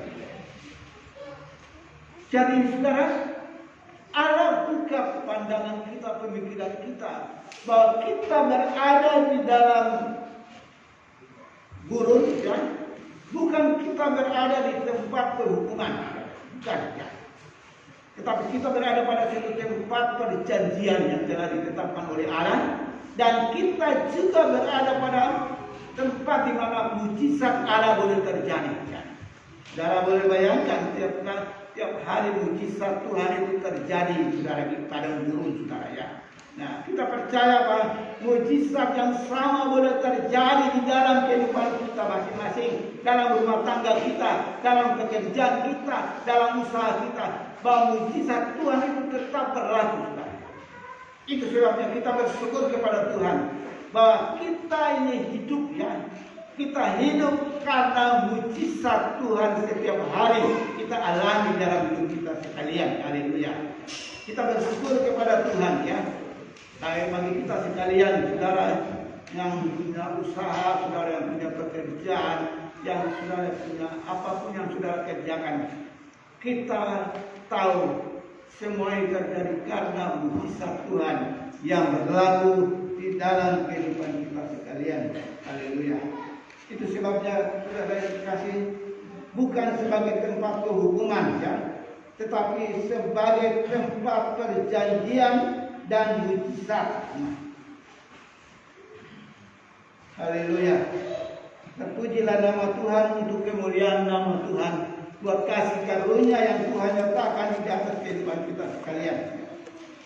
Jadi saudara, Allah buka pandangan kita, pemikiran kita, bahwa kita berada di dalam gurun, ya, bukan kita berada di tempat perhukuman, bukan. Ya. Tetapi kita berada pada satu tempat perjanjian yang telah ditetapkan oleh Allah, dan kita juga berada pada tempat di mana mujizat Allah boleh terjadi. Ya. Saudara boleh bayangkan tiap hari mujizat Tuhan itu terjadi, saudara, di padang gurun, saudara ya. Nah, kita percaya bahwa mujizat yang sama boleh terjadi di dalam kehidupan kita masing-masing, dalam rumah tangga kita, dalam pekerjaan kita, dalam usaha kita, bahwa mujizat Tuhan itu tetap berlaku, saudara. Itu sebabnya kita bersyukur kepada Tuhan bahwa kita ini hidup ya. Kita hidup karena mujizat Tuhan setiap hari kita alami dalam hidup kita sekalian. Haleluya. Kita bersyukur kepada Tuhan ya. Bagi kita sekalian, saudara yang punya usaha, saudara yang punya pekerjaan, yang saudara punya apapun yang saudara kerjakan, kita tahu semua itu terjadi karena mujizat Tuhan yang berlaku di dalam kehidupan kita sekalian. Haleluya. Itu sebabnya saudara yang dikasih, bukan sebagai tempat penghukuman ya, tetapi sebagai tempat perjanjian dan mujizat. Haleluya. Terpujilah nama Tuhan, untuk kemuliaan nama Tuhan, buat kasih karunia yang Tuhan nyatakan di atas kehidupan kita sekalian.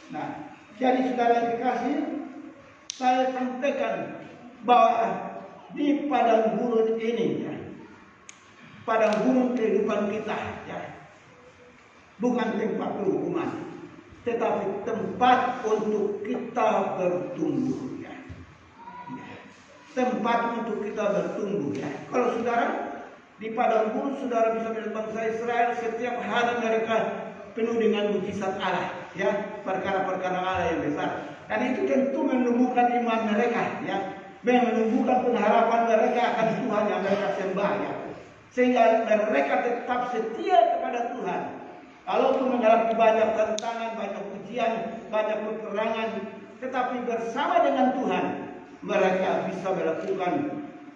Nah, jadi saudara yang dikasih, saya sampaikan bahwa di padang gurun ini ya, padang gurun kehidupan kita ya, bukan tempat penghukuman, tetapi tempat untuk kita bertumbuh ya. Tempat untuk kita bertumbuh ya. Kalau saudara di padang gurun, saudara bisa melihat bangsa Israel, setiap hari mereka penuh dengan mujizat Allah ya, perkara-perkara Allah yang besar, dan itu tentu menumbuhkan iman mereka ya, menumbuhkan pengharapan mereka akan Tuhan yang mereka sembah ya, sehingga mereka tetap setia kepada Tuhan. Walaupun menghadapi banyak tantangan, banyak ujian, banyak peperangan, tetapi bersama dengan Tuhan mereka bisa melakukan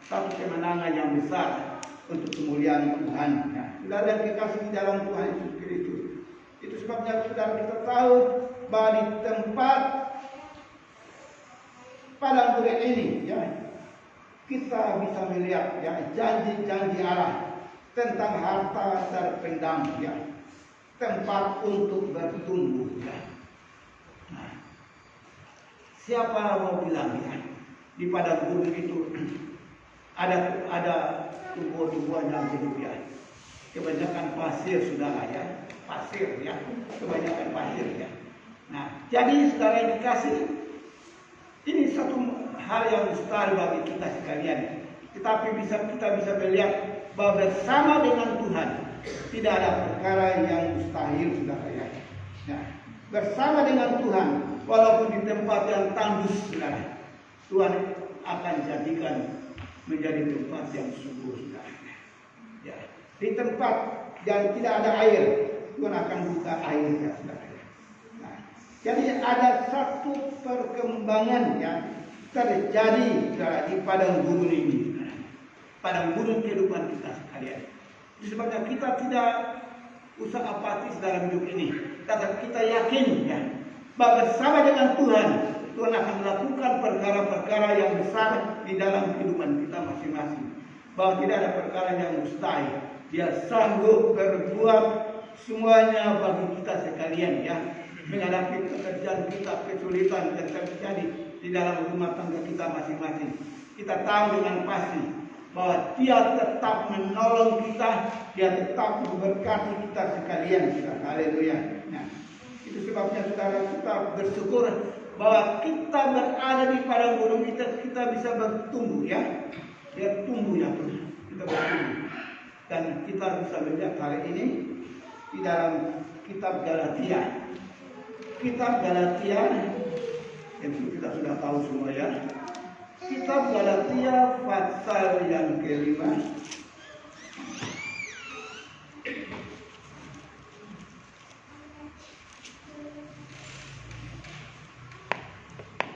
satu kemenangan yang besar untuk kemuliaan Tuhan. Ya. Saudara yang dikasih di dalam Tuhan Yesus Kristus. Itu sebabnya saudara kita tahu bahwa di tempat padang gurun ini ya, kita bisa melihat ya janji-janji Allah tentang harta terpendam ya, tempat untuk bertumbuh ya. Nah, siapa mau bilang ya, di padang gurun itu ada tumbuh-tumbuhan yang hidup ya, kebanyakan pasir saudara ya, pasir ya, kebanyakan pasir ya. Nah, jadi saudara yang dikasih, ini satu hal yang mustahil bagi kita sekalian. Tetapi kita bisa melihat bahwa bersama dengan Tuhan tidak ada perkara yang mustahil, saudara ya. Nah, bersama dengan Tuhan, walaupun di tempat yang tandus, saudara, Tuhan akan jadikan menjadi tempat yang subur, saudara. Ya, di tempat yang tidak ada air, Tuhan akan buka airnya, saudara. Nah, jadi ada satu perkembangan yang terjadi, saudara, di padang gurun ini, padang gurun kehidupan kita sekalian. Sebabnya kita tidak usah apatis dalam hidup ini, karena kita yakin ya, bahwa bersama dengan Tuhan, Tuhan akan melakukan perkara-perkara yang besar di dalam kehidupan kita masing-masing. Bahwa tidak ada perkara yang mustahil. Dia sanggup berbuat semuanya bagi kita sekalian ya, menghadapi pekerjaan kita, kesulitan yang terjadi di dalam rumah tangga kita masing-masing. Kita tahu dengan pasti bahwa Dia tetap menolong kita, Dia tetap memberkati kita sekalian. Haleluya. Nah, itu sebabnya saudara, kita bersyukur bahwa kita berada di padang gunung, kita bisa bertumbuh ya. Dia tumbuh ya Tuhan. Kita bertumbuh. Dan kita bisa melihat hari ini di dalam kitab Galatia. Kitab Galatia, itu kita sudah tahu semua ya. Kitab Galatia pasal yang kelima.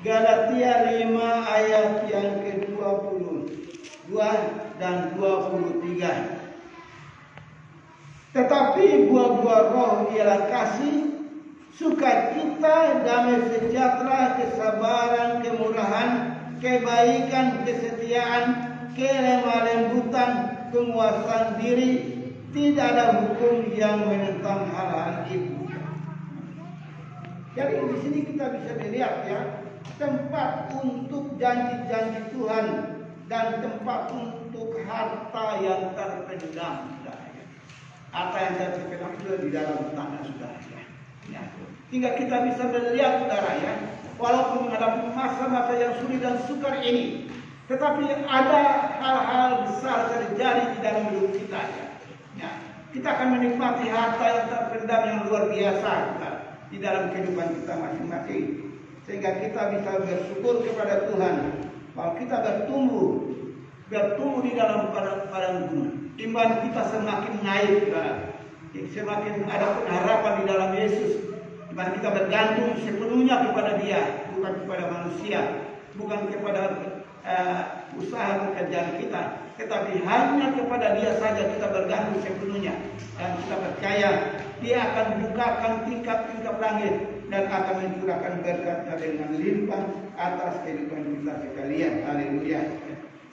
Galatia 5 ayat yang ke-22 dan 23. Tetapi buah-buah roh ialah kasih, sukacita, damai sejahtera, kesabaran, kemurahan, kebaikan, kesetiaan, kelemah lembutan, penguasaan diri. Tidak ada hukum yang menentang hal-hal itu. Jadi di sini kita bisa melihat ya, tempat untuk janji-janji Tuhan dan tempat untuk harta yang terpendam. Harta yang terpendam sudah di dalam tanah saudara ya. Hingga kita bisa melihat saudara ya, walaupun menghadapi masa-masa yang sulit dan sukar ini, tetapi ada hal-hal besar terjadi di dalam hidup kita ya. Kita akan menikmati harta yang terpendam yang luar biasa di dalam kehidupan kita masing-masing. Sehingga kita bisa bersyukur kepada Tuhan bahwa kita bertumbuh di dalam padang gunung. Iman kita semakin naik, semakin ada pengharapan di dalam Yesus. Iman kita bergantung sepenuhnya kepada Dia, bukan kepada manusia, bukan kepada usaha pekerjaan kita, tetapi hanya kepada Dia saja kita bergantung sepenuhnya. Dan kita percaya Dia akan bukakan tingkap-tingkap langit dan akan mencurahkan berkat dengan limpah atas kehidupan kita sekalian. Haleluya.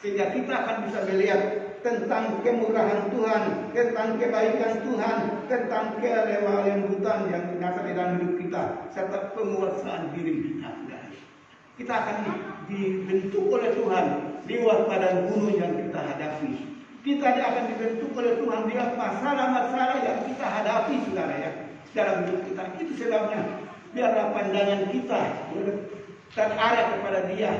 Sehingga kita akan bisa melihat tentang kemurahan Tuhan, tentang kebaikan Tuhan, tentang kelemah lembutan yang nyata di dalam hidup kita, serta penguasaan diri kita. Kita akan dibentuk oleh Tuhan lewat padang gunung yang kita hadapi. Kita akan dibentuk oleh Tuhan lewat masalah-masalah yang kita hadapi, saudara ya, dalam hidup kita. Itu sebabnya biarlah pandangan kita terarah kepada Dia.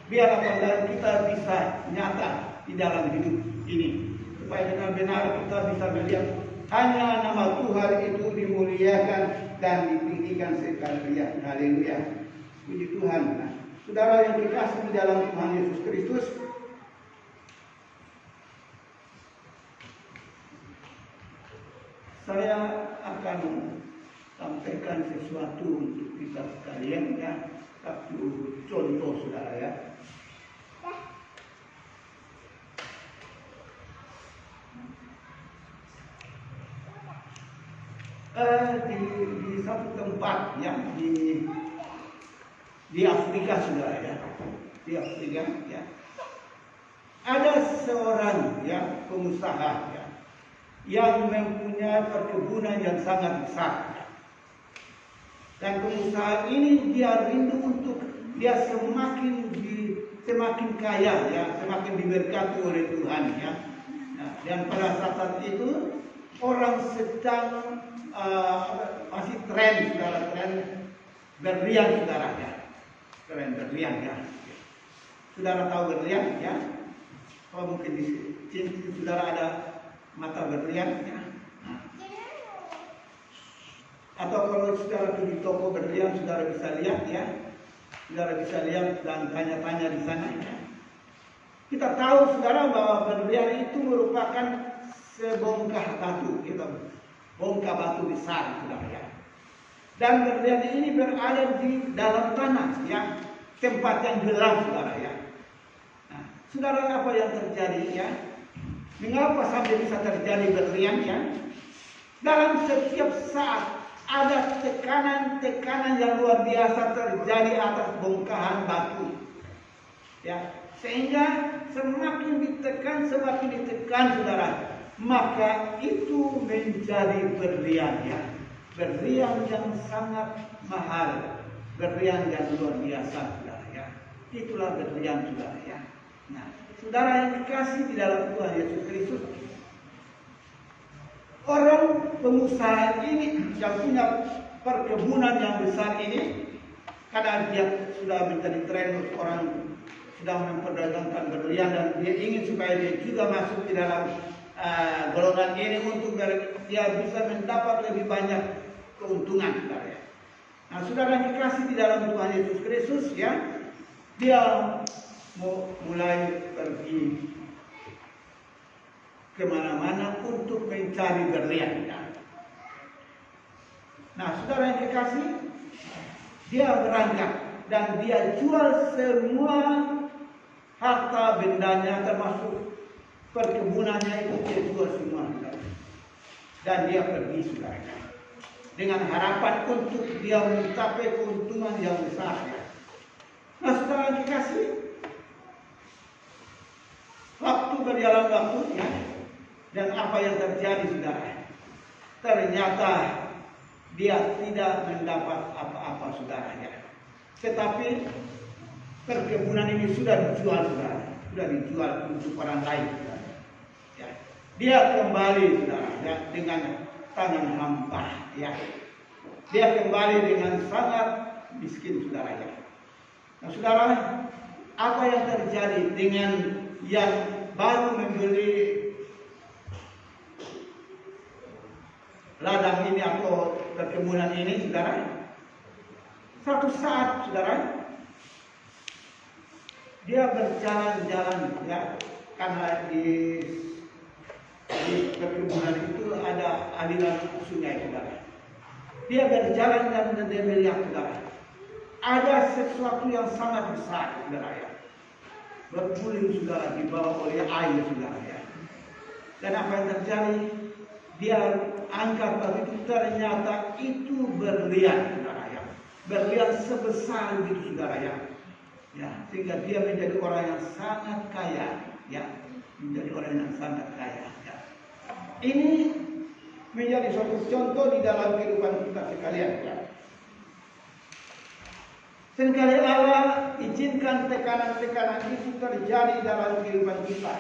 Biarlah pandangan kita bisa nyata di dalam hidup ini, supaya benar-benar kita bisa melihat hanya nama Tuhan itu dimuliakan dan ditinggikan sekalian. Haleluya. Puji Tuhan. Nah, saudara yang dikasih di dalam Tuhan Yesus Kristus, saya akan sampaikan sesuatu untuk kita sekalian ya. Satu contoh saudara ya. Di satu tempat ya, di Afrika saudara ya, di Afrika ya, ada seorang ya pengusaha ya, yang mempunyai perkebunan yang sangat besar ya. Dan pengusaha ini dia rindu untuk dia semakin kaya ya, semakin diberkati oleh Tuhan ya. Nah, dan pada saat itu orang sedang masih tren berlian saudara ya, tren berlian ya. Saudara tahu berlian ya? Oh mungkin di sini saudara ada mata berlian ya. Nah. Atau kalau saudara pergi toko berlian, saudara bisa lihat ya, saudara bisa lihat dan tanya-tanya di sana ya. Kita tahu saudara bahwa berlian itu merupakan sebongkah batu gitu. Bongkah batu besar saudara ya. Dan berlian ini berada di dalam tanah ya, tempat yang gelap saudara ya. Nah, saudara apa yang terjadi ya? Mengapa sampai bisa terjadi berlian ya? Dalam setiap saat ada tekanan yang luar biasa terjadi atas bongkahan batu ya, sehingga semakin ditekan saudara, maka itu menjadi berlian ya, berlian yang sangat mahal, berlian yang luar biasa, saudara ya. Itulah berlian, saudara ya. Nah, saudara yang dikasih di dalam Tuhan Yesus Kristus, orang pengusaha ini yang punya perkebunan yang besar ini, karena dia sudah menjadi tren, orang sedang memperdagangkan berlian dan dia ingin supaya dia juga masuk di dalam golongan ini untuk dia bisa mendapat lebih banyak keuntungan, saudara ya. Nah, saudara yang dikasih di dalam Tuhan Yesus Kristus ya, dia mau mulai pergi kemana-mana untuk mencari berlian ya. Nah, saudara yang dikasih, dia berangkat dan dia jual semua harta bendanya, termasuk perkebunannya itu dia jual semua, saudara. Dan dia pergi, saudara, dengan harapan untuk dia mencapai keuntungan yang besar ya. Nah, saudara yang dikasih, waktu berjalan waktunya, dan apa yang terjadi, saudara? Ternyata dia tidak mendapat apa-apa, saudara ya. Tetapi perkebunan ini sudah dijual, saudara, sudah dijual untuk orang lain, saudara. Ya. Dia kembali, saudara, ya, dengan tangan hampa, ya. Dia kembali dengan sangat miskin, saudara ya. Nah, saudara, apa yang terjadi dengan yang baru membeli ladang ini atau perkebunan ini, saudara? Suatu saat, saudara, dia berjalan-jalan ya, karena di perkebunan itu ada aliran sungai, saudara. Dia berjalan dan dia melihat, saudara, ada sesuatu yang sangat besar, saudara ya, berguling, saudara, dibawa oleh air, saudara ya. Dan apa yang terjadi? Dia angkat begitu, ternyata itu berlian, saudara ya. Berlian sebesar itu, saudara ya. Ya, sehingga dia menjadi orang yang sangat kaya, ya, menjadi orang yang sangat kaya. Ya. Ini menjadi suatu contoh di dalam kehidupan kita sekalian. Ya. Seringkali Allah izinkan tekanan-tekanan itu terjadi dalam kehidupan kita,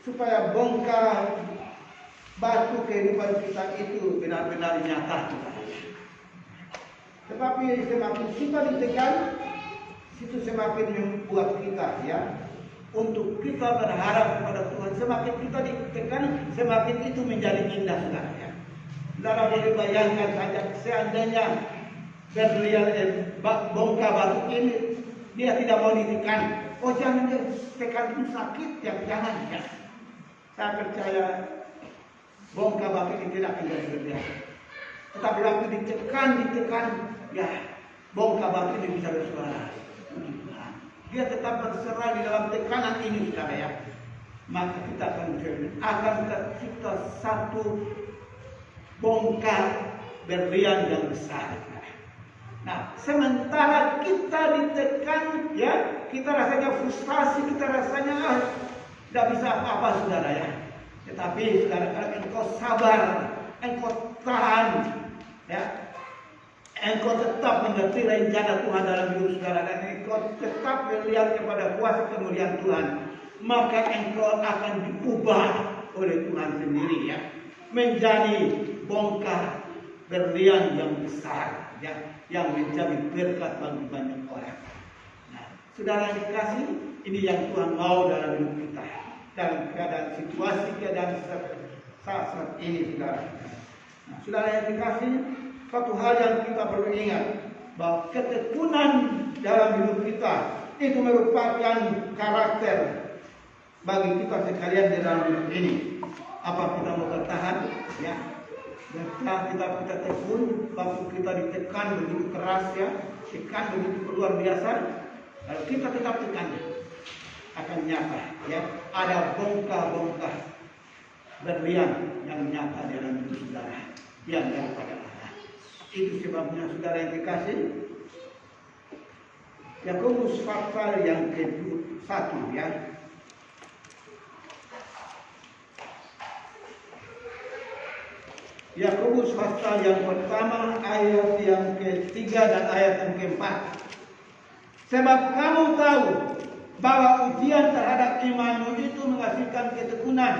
supaya bongkar batu kehidupan kita itu benar-benar nyata. Tetapi semakin kita ditekan, itu semakin membuat kita ya, untuk kita berharap kepada Tuhan. Semakin kita ditekan, semakin itu menjadi indah, saudara ya. Saudara boleh bayangkan saja, seandainya berlian bongkar batu ini, dia tidak mau ditekan. Oh, jangan tekan itu sakit, jangan ya. Saya percaya bongkar batu ini tidak akan jadi berlian. Tetapi waktu ditekan, ya, bongkar batu ini bisa bersuara. Dia tetap berserah di dalam tekanan ini, saudara ya. Maka kita akan tercipta satu bongkar berlian yang besar. Nah, sementara kita ditekan, ya, kita rasanya frustasi, kita rasanya tidak bisa apa-apa, saudara ya. Tetapi saudara, kalau engkau sabar, engkau tahan, ya, engkau tetap mengerti rencana Tuhan dalam hidup saudara, dan engkau tetap melihat kepada kuasa kemuliaan Tuhan, maka engkau akan diubah oleh Tuhan sendiri, ya, menjadi bongkar berlian yang besar, ya, yang menjadi berkat bagi banyak orang. Nah, saudara yang dikasih, ini yang Tuhan mau dalam hidup kita, dalam keadaan situasi, keadaan saat ini, saudara. Nah, saudara yang dikasih, satu hal yang kita perlu ingat, bahwa ketekunan dalam hidup kita itu merupakan karakter bagi kita sekalian di dalam hidup ini. Apa kita mau bertahan, ya? Kita tekun, waktu kita ditekan begitu keras, ya, tekan begitu luar biasa, kalau kita tetap tekan, akan nyata, ya, ada bongkar-bongkar berlian yang nyata dalam hidup saudara, yang daripada Allah. Itu sebabnya saudara yang dikasih, Yakobus pasal yang ke-1, ya. Yakobus pasal yang pertama ayat yang ketiga dan ayat yang keempat. Sebab kamu tahu bahwa ujian terhadap imanmu itu menghasilkan ketekunan,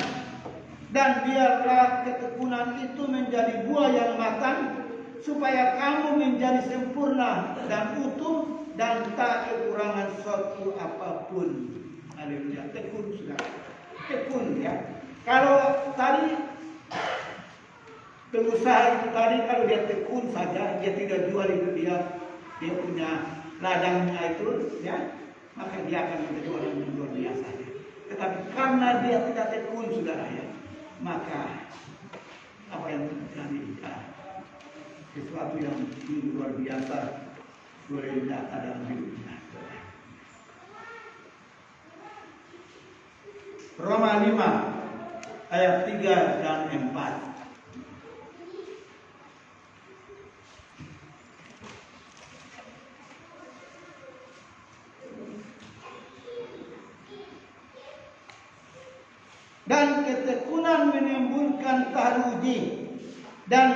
dan biarlah ketekunan itu menjadi buah yang matang, supaya kamu menjadi sempurna dan utuh dan tak kekurangan suatu apapun. Haleluya. Tekun sudah. Tekun ya. Kalau tadi pengusaha itu tadi kalau dia tekun saja, dia tidak jual itu dia punya ladangnya itu ya, maka dia akan menjadi orang yang luar biasa. Tetapi karena dia tidak tekun saudara ya, maka apa yang terjadi ya, sesuatu yang luar biasa boleh nyata dalam hidupnya. Roma 5 ayat 3 dan 4. Dan ketekunan menimbulkan taruji, dan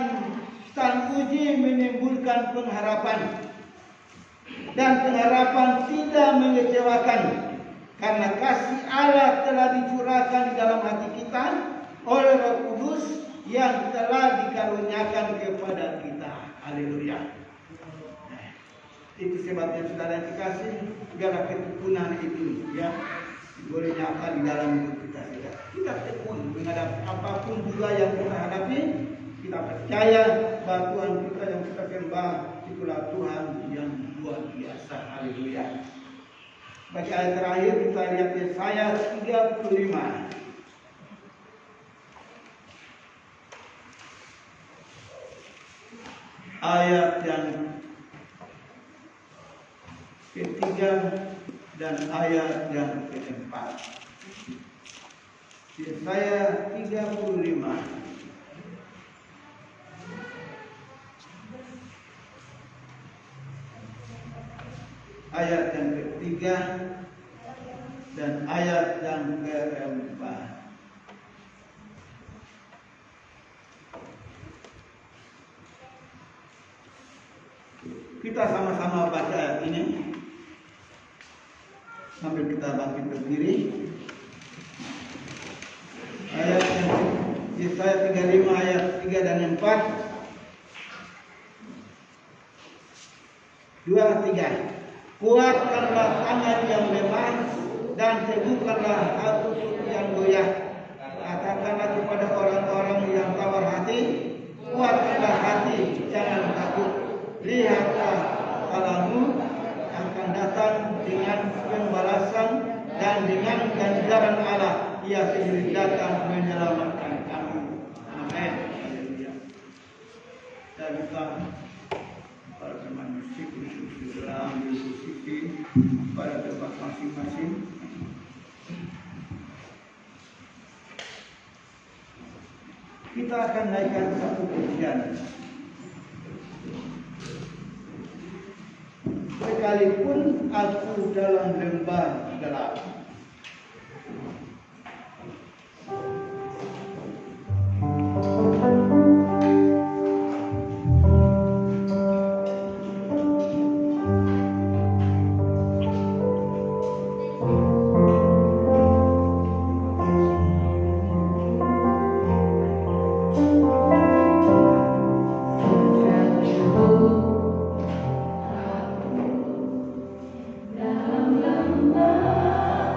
sang uji menimbulkan pengharapan, dan pengharapan tidak mengecewakan, karena kasih Allah telah dicurahkan di dalam hati kita oleh Roh Kudus yang telah dikaruniakan kepada kita. Haleluya. Itu sebabnya saudara yang dikasih, segala ketekunan itu ya boleh nyata di dalam hidup kita. Kita tekun menghadapi apapun juga yang kita hadapi. Kita percaya bahwa Tuhan kita yang kita sembah itulah Tuhan yang luar biasa. Haleluya. Bagi ayat terakhir kita lihat Yesaya 35. Ayat yang ketiga dan ayat yang keempat. Yesaya 35 ayat yang ketiga dan ayat yang keempat. Kita sama-sama baca ayat ini sambil kita bangkit berdiri. Ayat yang Yesaya 35 ayat 3 dan 4. 2, 3. Kuatkanlah tangan yang lemah dan teguhkanlah hati yang goyah. Katakanlah kepada orang-orang yang tawar hati, kuatkanlah hati, jangan takut. Lihatlah Allahmu akan datang dengan pembalasan dan dengan ganjaran Allah. Ia sendiri datang menyelamatkan kamu. Amin. Dan kita para teman musik segera ambil posisi pada tempat masing-masing. Kita akan naikkan satu pujian. Sekalipun aku dalam lembah gelap, dalam lembah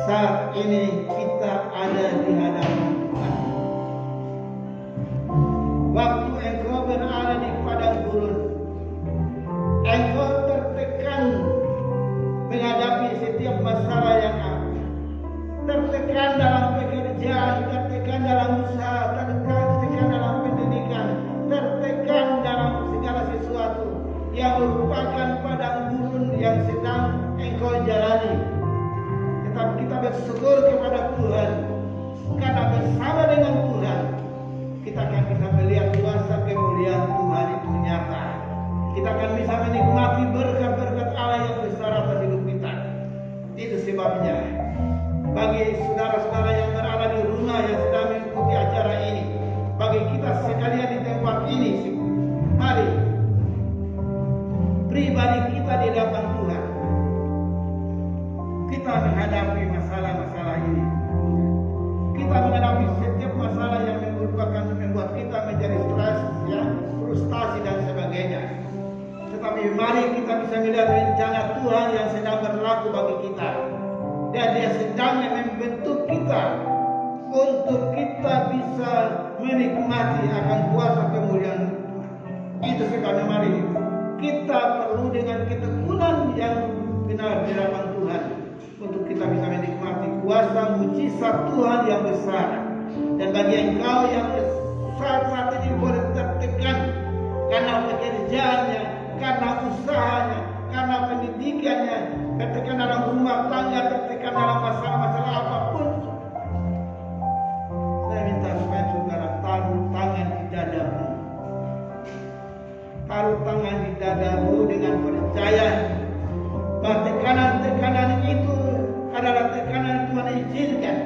saat ini kita ada di hadapan Tuhan. Waktu engkau berada di padang gurun, engkau tertekan menghadapi setiap masalah yang ada. Tertekan dalam pekerjaan, tertekan dalam usaha, tertekan dalam pendidikan, tertekan dalam segala sesuatu yang merupakan padang gurun yang sedang engkau jalani. Tetapi kita bersyukur kepada Tuhan, karena bersama dengan Tuhan kita akan bisa melihat kuasa kemuliaan Tuhan itu nyata. Kita akan bisa menikmati berkat-berkat Allah yang besar atas hidup kita. Itu sebabnya bagi saudara-saudara yang berada di rumah yang sedang mengikuti acara ini, bagi kita sekalian di tempat ini, mari pribadi kita di hadapan Tuhan, kita menghadapi masalah-masalah ini. Kita menghadapi setiap masalah yang merupakan membuat kita menjadi stres, ya, frustasi dan sebagainya. Tetapi mari kita bisa melihat rencana Tuhan yang sedang berlaku bagi kita. Dan Dia sedang membentuk kita untuk kita bisa menikmati akan kuasa kemuliaan Tuhan. Itu sebabnya mari kita perlu dengan ketekunan yang benar di hadapan Tuhan untuk kita bisa menikmati kuasa mujizat Tuhan yang besar. Dan bagi engkau yang saat ini boleh tertekan karena pekerjaannya, karena usahanya, karena pendidikannya, tertekan dalam rumah tangga, tertekan dalam masalah-masalah apapun, saya minta supaya saudara taruh tangan di dadamu. Taruh tangan di dadamu dengan percaya bahwa tekanan-tekanan itu adalah tekanan yang Tuhan izinkan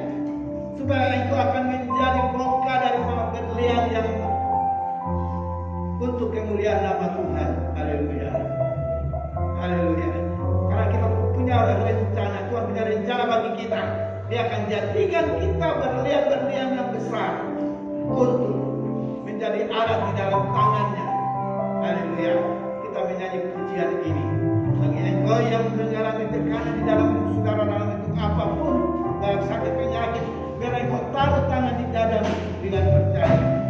supaya engkau akan menjadi pokok dari berlian yang untuk kemuliaan nama Tuhan. Haleluya. Haleluya. Karena kita punya rencana, Tuhan punya rencana bagi kita. Dia akan jadikan kita berlian-berlian yang besar untuk menjadi alat di dalam tangannya. Haleluya. Kita menyanyi pujian ini. Bagi engkau yang mengalami tekanan di dalam hidup saudara, dalam bentuk apapun, dalam sakit penyakit, biar engkau taruh tangan di dadamu dengan percaya.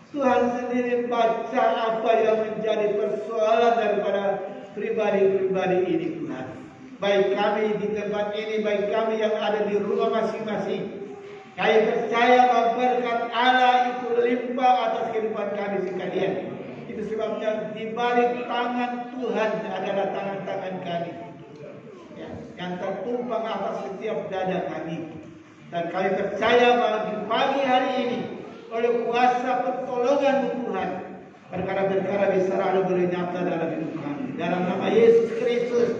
Tuhan sendiri baca apa yang menjadi persoalan daripada pribadi-pribadi ini Tuhan. Baik kami di tempat ini, baik kami yang ada di rumah masing-masing. Kami percaya bahwa berkat Allah itu limpah atas kehidupan kami sekalian. Itu sebabnya di balik tangan Tuhan adalah tangan-tangan kami, ya, yang tertumpang atas setiap dada kami. Dan kami percaya bahwa di pagi hari ini oleh kuasa pertolongan Tuhan, perkara-perkara besar ada boleh nyata dalam hidup kami. Dalam nama Yesus Kristus,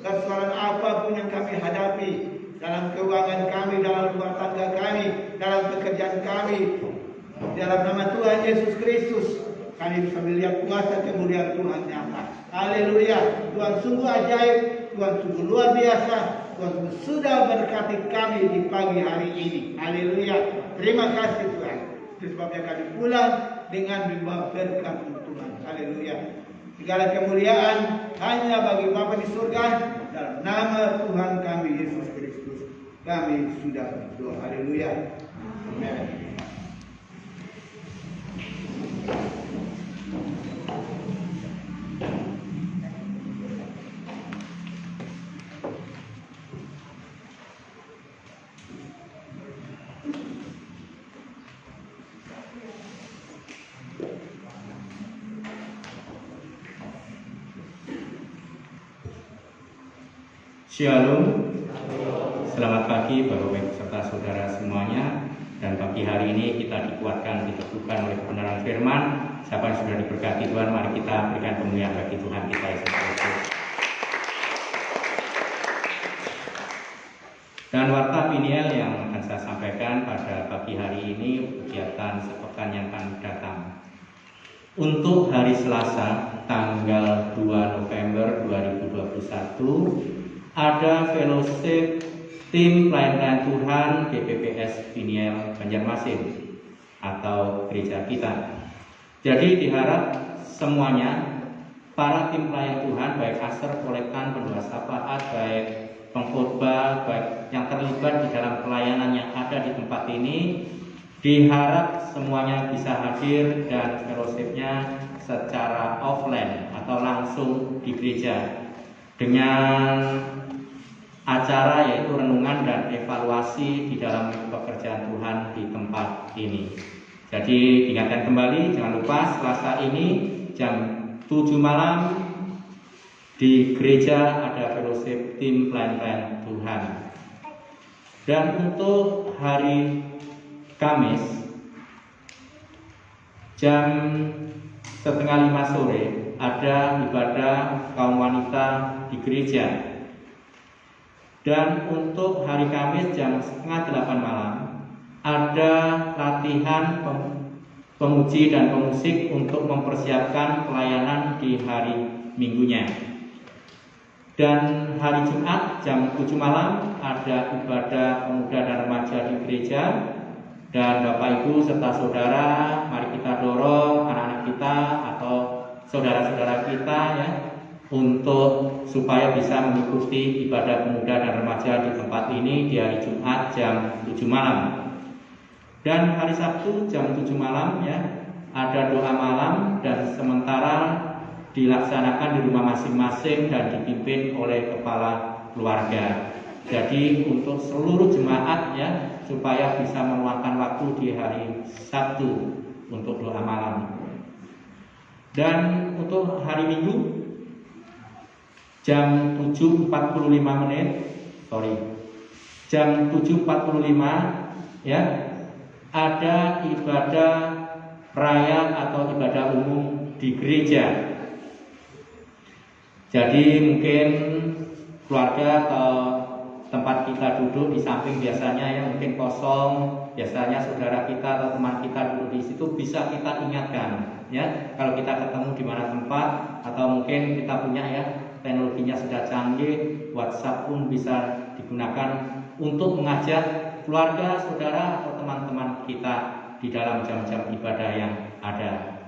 persoalan apapun yang kami hadapi, dalam keuangan kami, dalam rumah tangga kami, dalam pekerjaan kami, dalam nama Tuhan Yesus Kristus, kami bisa melihat kuasa kemuliaan Tuhan nyata. Haleluya. Tuhan sungguh ajaib, Tuhan sungguh luar biasa, Tuhan sudah berkati kami di pagi hari ini. Haleluya. Terima kasih Tuhan. Itu sebabnya kami pulang dengan membawa berkat Tuhan. Haleluya. Segala kemuliaan hanya bagi Bapa di surga, dalam nama Tuhan kami Yesus Kristus kami sudah berdoa. Haleluya. Amin. Shalom. Selamat pagi Bapak Ibu serta saudara semuanya. Dan pagi hari ini kita dikuatkan, diteguhkan oleh kebenaran firman. Siapa yang sudah diberkati Tuhan, mari kita berikan kemuliaan bagi Tuhan kita Yesus Kristus. Dan warta Piniel yang akan saya sampaikan pada pagi hari ini kegiatan sepekan yang akan datang. Untuk hari Selasa tanggal 2 November 2021 ada fellowship tim pelayan Tuhan GPPS Piniel Banjarmasin atau gereja kita. Jadi diharap semuanya para tim pelayan Tuhan, baik aser, kolektan, pendoa syafaat, baik pengkhotbah, baik yang terlibat di dalam pelayanan yang ada di tempat ini, diharap semuanya bisa hadir dan fellowshipnya secara offline atau langsung di gereja dengan acara yaitu renungan dan evaluasi di dalam pekerjaan Tuhan di tempat ini. Jadi diingatkan kembali, jangan lupa Selasa ini jam 7 malam di gereja ada fellowship tim pelayan Tuhan. Dan untuk hari Kamis jam 4:30 sore ada ibadah kaum wanita di gereja. Dan untuk hari Kamis jam 7:30 malam ada latihan pemuji dan pemusik untuk mempersiapkan pelayanan di hari Minggunya. Dan hari Jumat jam 7 malam ada ibadah pemuda dan remaja di gereja. Dan Bapak Ibu serta saudara, mari kita dorong anak-anak kita atau saudara-saudara kita ya, untuk supaya bisa mengikuti ibadah pemuda dan remaja di tempat ini di hari Jumat jam 7 malam. Dan hari Sabtu jam 7 malam ya, ada doa malam dan sementara dilaksanakan di rumah masing-masing dan dipimpin oleh kepala keluarga. Jadi untuk seluruh jemaat ya, supaya bisa meluangkan waktu di hari Sabtu untuk doa malam. Dan untuk hari Minggu jam 7.45 ya, ada ibadah raya atau ibadah umum di gereja. Jadi mungkin keluarga atau tempat kita duduk di samping biasanya yang mungkin kosong, biasanya saudara kita atau teman kita duduk di situ, bisa kita ingatkan ya, kalau kita ketemu di mana tempat atau mungkin kita punya ya teknologinya sudah canggih, WhatsApp pun bisa digunakan untuk mengajak keluarga, saudara atau teman-teman kita di dalam jam-jam ibadah yang ada.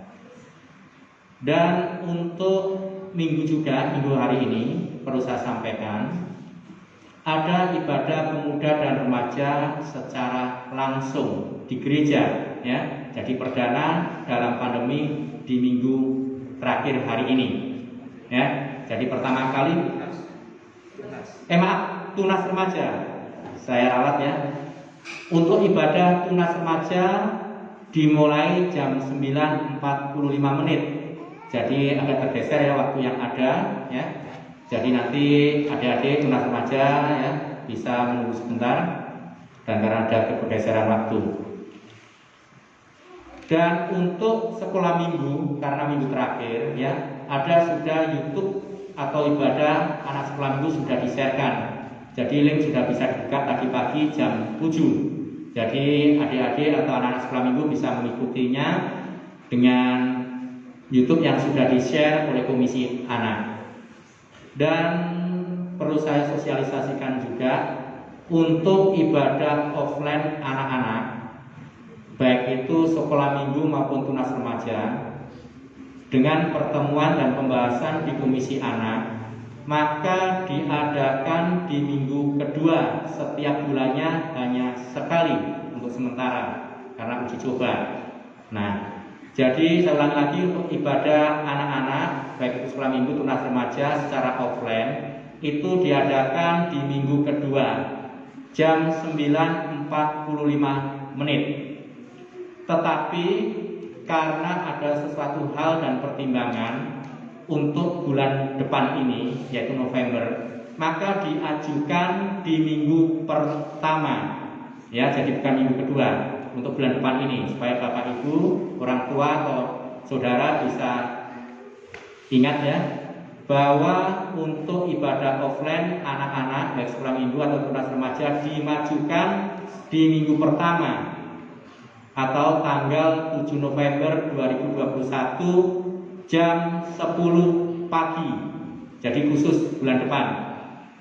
Dan untuk Minggu juga, minggu hari ini perlu saya sampaikan, ada ibadah pemuda dan remaja secara langsung di gereja ya. Jadi perdana dalam pandemi di minggu terakhir hari ini ya. Jadi pertama kali tunas remaja saya rawat ya. Untuk ibadah tunas remaja dimulai jam 9.45 Jadi agak tergeser ya waktu yang ada ya. Jadi nanti adik-adik tunas remaja ya bisa menunggu sebentar dan karena ada pergeseran waktu. Dan untuk sekolah minggu karena minggu terakhir ya ada sudah YouTube atau ibadah anak sekolah minggu sudah di-sharekan. Jadi link sudah bisa dibuka tadi pagi jam 7. Jadi adik-adik atau anak-anak sekolah minggu bisa mengikutinya dengan YouTube yang sudah di-share oleh Komisi Anak. Dan perlu saya sosialisasikan juga untuk ibadah offline anak-anak, baik itu sekolah minggu maupun tunas remaja, dengan pertemuan dan pembahasan di Komisi Anak, maka diadakan di minggu kedua setiap bulannya hanya sekali untuk sementara karena uji coba. Nah, jadi saya ulangi lagi untuk ibadah anak-anak baik itu sekolah minggu tunas remaja secara offline itu diadakan di minggu kedua jam 9.45 menit. Tetapi karena ada sesuatu hal dan pertimbangan untuk bulan depan ini yaitu November, maka diajukan di minggu pertama ya, jadi bukan minggu kedua untuk bulan depan ini supaya Bapak Ibu, orang tua atau saudara bisa ingat ya bahwa untuk ibadah offline anak-anak baik sekolah minggu atau tunas remaja dimajukan di minggu pertama atau tanggal 7 November 2021 jam 10 pagi. Jadi khusus bulan depan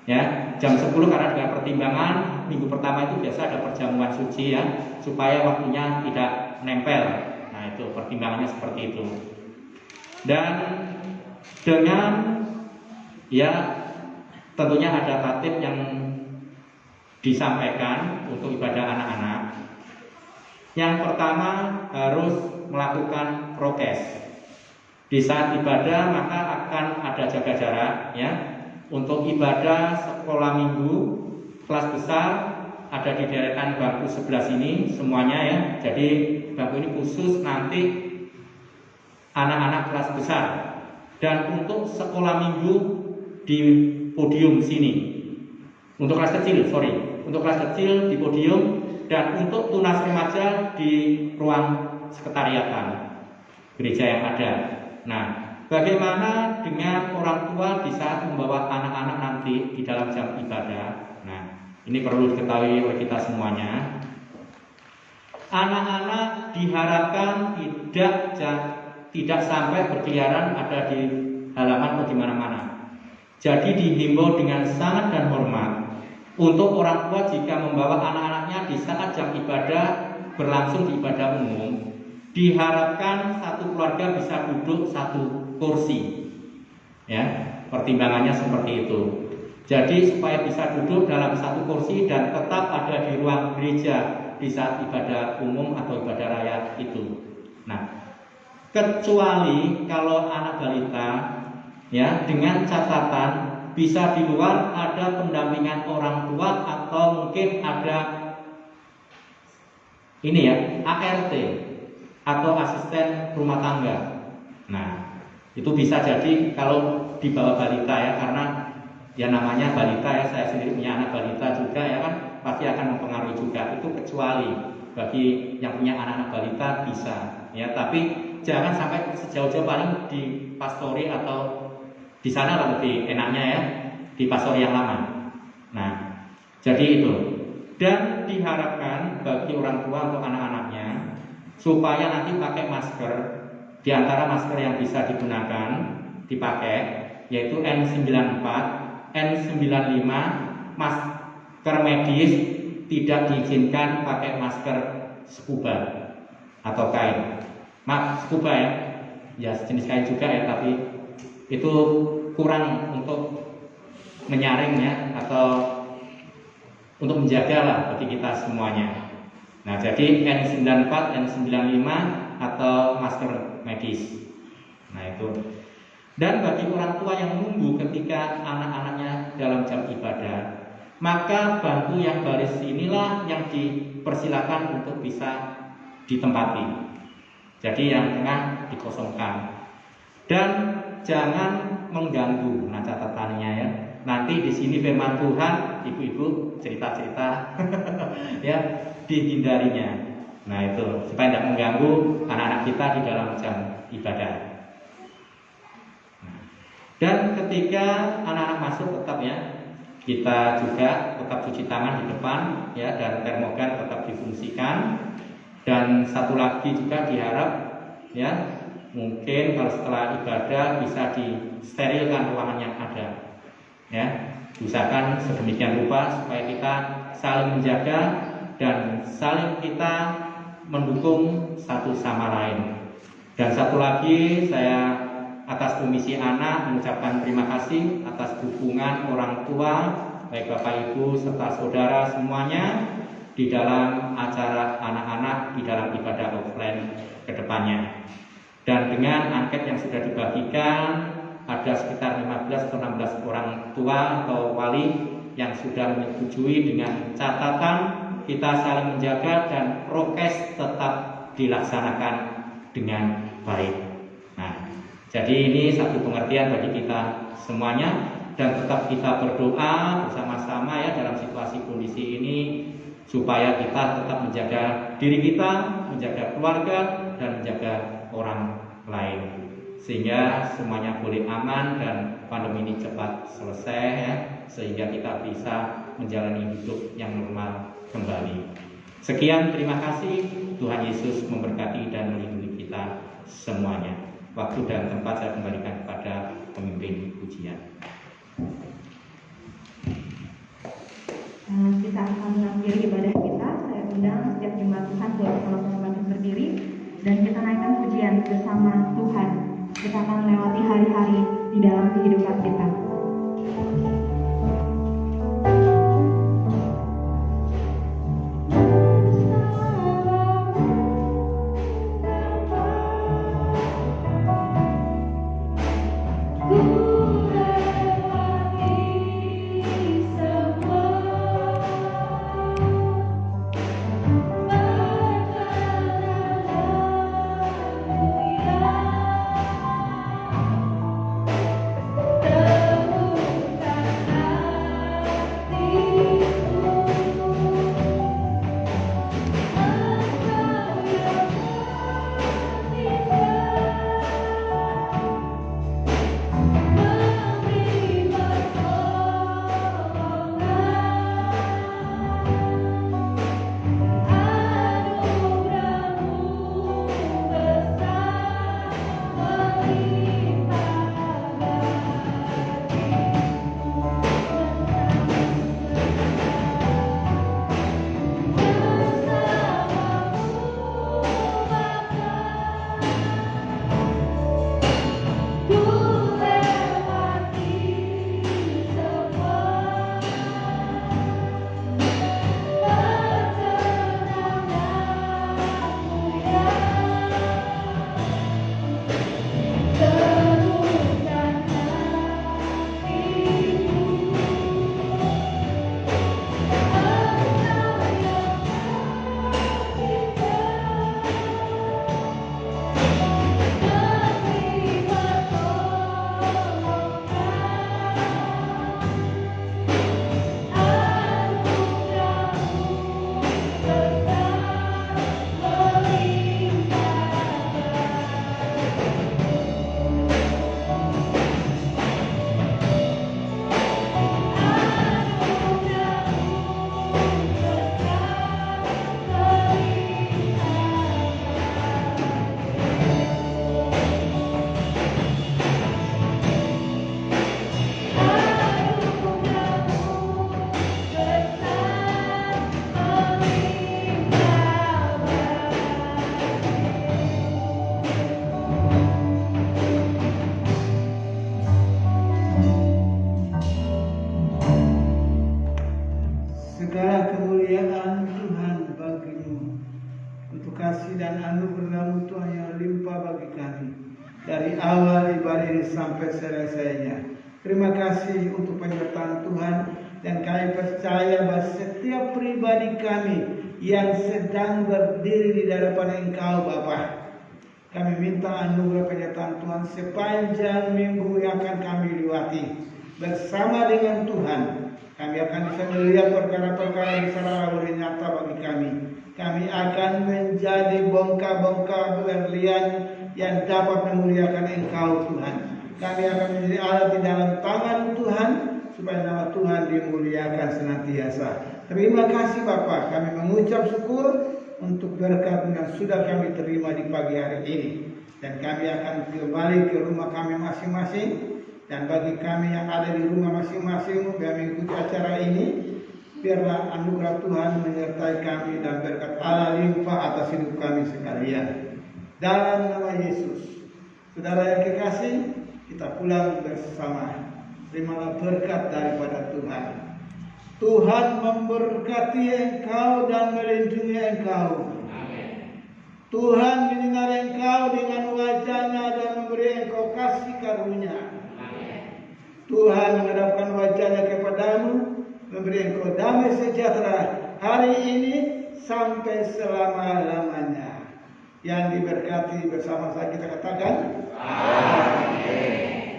ya, jam 10 karena dengan pertimbangan minggu pertama itu biasa ada perjamuan suci ya, supaya waktunya tidak nempel. Nah, itu pertimbangannya seperti itu. Dan dengan ya tentunya ada tatib yang disampaikan untuk ibadah anak-anak. Yang pertama harus melakukan prokes. Di saat ibadah maka akan ada jaga jarak ya. Untuk ibadah sekolah minggu kelas besar ada di deretan bangku sebelah sini semuanya ya. Jadi bangku ini khusus nanti anak-anak kelas besar. Dan untuk sekolah minggu di podium sini. Untuk kelas kecil, untuk kelas kecil di podium. Dan untuk tunas remaja di ruang sekretariatan gereja yang ada. Nah, bagaimana dengan orang tua di saat membawa anak-anak nanti di dalam jam ibadah? Nah, ini perlu diketahui oleh kita semuanya. Anak-anak diharapkan tidak sampai berkeliaran ada di halaman atau di mana-mana. Jadi dihimbau dengan sangat dan hormat untuk orang tua jika membawa anak-anaknya di saat jam ibadah berlangsung di ibadah umum, diharapkan satu keluarga bisa duduk satu kursi. Ya, pertimbangannya seperti itu. Jadi supaya bisa duduk dalam satu kursi dan tetap ada di ruang gereja di saat ibadah umum atau ibadah raya itu. Nah, kecuali kalau anak balita ya dengan catatan bisa di luar ada pendampingan orang tua atau mungkin ada ini ya ART atau asisten rumah tangga. Nah, itu bisa jadi kalau dibawa balita ya, karena ya namanya balita ya, saya sendiri punya anak balita juga ya kan, pasti akan mempengaruhi juga. Itu kecuali bagi yang punya anak-anak balita bisa ya, tapi jangan sampai sejauh-jauh, paling di pastori atau di sana lah lebih enaknya ya, di pastori yang lama. Nah, jadi itu. Dan diharapkan bagi orang tua untuk anak-anaknya supaya nanti pakai masker. Di antara masker yang bisa digunakan dipakai yaitu N94, N95, masker medis, tidak diizinkan pakai masker scuba atau kain. Scuba ya sejenis kain juga ya, tapi itu kurang untuk menyaring ya, atau untuk menjaga lah bagi kita semuanya. Nah, jadi N94, N95 atau masker medis. Nah, itu. Dan bagi orang tua yang menunggu ketika anak-anaknya dalam jam ibadah, maka bangku yang baris inilah yang dipersilakan untuk bisa ditempati. Jadi yang tengah dikosongkan. Dan jangan mengganggu. Nah, catatannya ya. Nanti di sini firman Tuhan, ibu-ibu cerita-cerita ya, dihindarinya. Nah, itu supaya tidak mengganggu anak-anak kita di dalam jam ibadah. Dan ketika anak-anak masuk tetap ya, kita juga tetap cuci tangan di depan ya, dan termogan tetap difungsikan. Dan satu lagi juga diharap ya, mungkin kalau setelah ibadah bisa disterilkan ruangan yang ada ya, usahakan sedemikian rupa supaya kita saling menjaga dan saling kita mendukung satu sama lain. Dan satu lagi, saya atas komisi anak mengucapkan terima kasih atas dukungan orang tua, baik Bapak Ibu serta saudara semuanya di dalam acara anak-anak di dalam ibadah offline ke depannya. Dan dengan angket yang sudah dibagikan, ada sekitar 15 atau 16 orang tua atau wali yang sudah menyetujui dengan catatan kita saling menjaga dan prokes tetap dilaksanakan dengan baik. Nah, jadi ini satu pengertian bagi kita semuanya, dan tetap kita berdoa bersama-sama ya dalam situasi kondisi ini supaya kita tetap menjaga diri kita, menjaga keluarga, dan menjaga orang lain, sehingga semuanya boleh aman dan pandemi ini cepat selesai ya, sehingga kita bisa menjalani hidup yang normal kembali. Sekian, terima kasih. Tuhan Yesus memberkati dan melindungi kita semuanya. Waktu dan tempat saya kembalikan kepada pemimpin pujian. Kita akan mengakhiri ibadah kita. Saya undang setiap jemaat Tuhan buat sama-sama berdiri dan kita naikkan pujian bersama Tuhan. Kita akan melewati hari-hari di dalam kehidupan kita. Segala kemuliaan Tuhan bagimu, untuk kasih dan anugerah Tuhan yang limpah bagi kami dari awal ibadah ini sampai selesainya. Terima kasih untuk penyertaan Tuhan, dan kami percaya bahwa setiap pribadi kami yang sedang berdiri di hadapan Engkau Bapa, Kami minta anugerah penyertaan Tuhan sepanjang minggu yang akan kami lewati. Bersama dengan Tuhan, kami akan bisa melihat perkara-perkara yang secara nyata bagi kami. Kami akan menjadi bongkah-bongkah berlian yang dapat memuliakan Engkau Tuhan. Kami akan menjadi alat di dalam tangan Tuhan, supaya nama Tuhan dimuliakan senantiasa. Terima kasih Bapa, kami mengucap syukur untuk berkat yang sudah kami terima di pagi hari ini. Dan kami akan kembali ke rumah kami masing-masing. Dan bagi kami yang ada di rumah masing-masing yang mengikuti acara ini, biarlah anugerah Tuhan menyertai kami dan berkat Allah limpah atas hidup kami sekalian. Dalam nama Yesus, saudara yang kekasih, kita pulang bersama. Terimalah berkat daripada Tuhan. Tuhan memberkati engkau dan melindungi engkau. Tuhan menyinari engkau dengan wajah-Nya dan memberi engkau kasih karunia. Tuhan menghadapkan wajah-Nya kepadamu, memberi engkau damai sejahtera hari ini sampai selama-lamanya. Yang diberkati bersama saya kita katakan amin.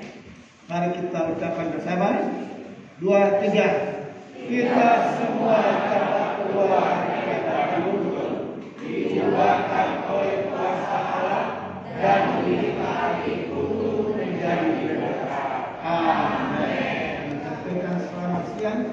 Mari kita ucapkan bersama. 2, 3. Kita semua dapat keluar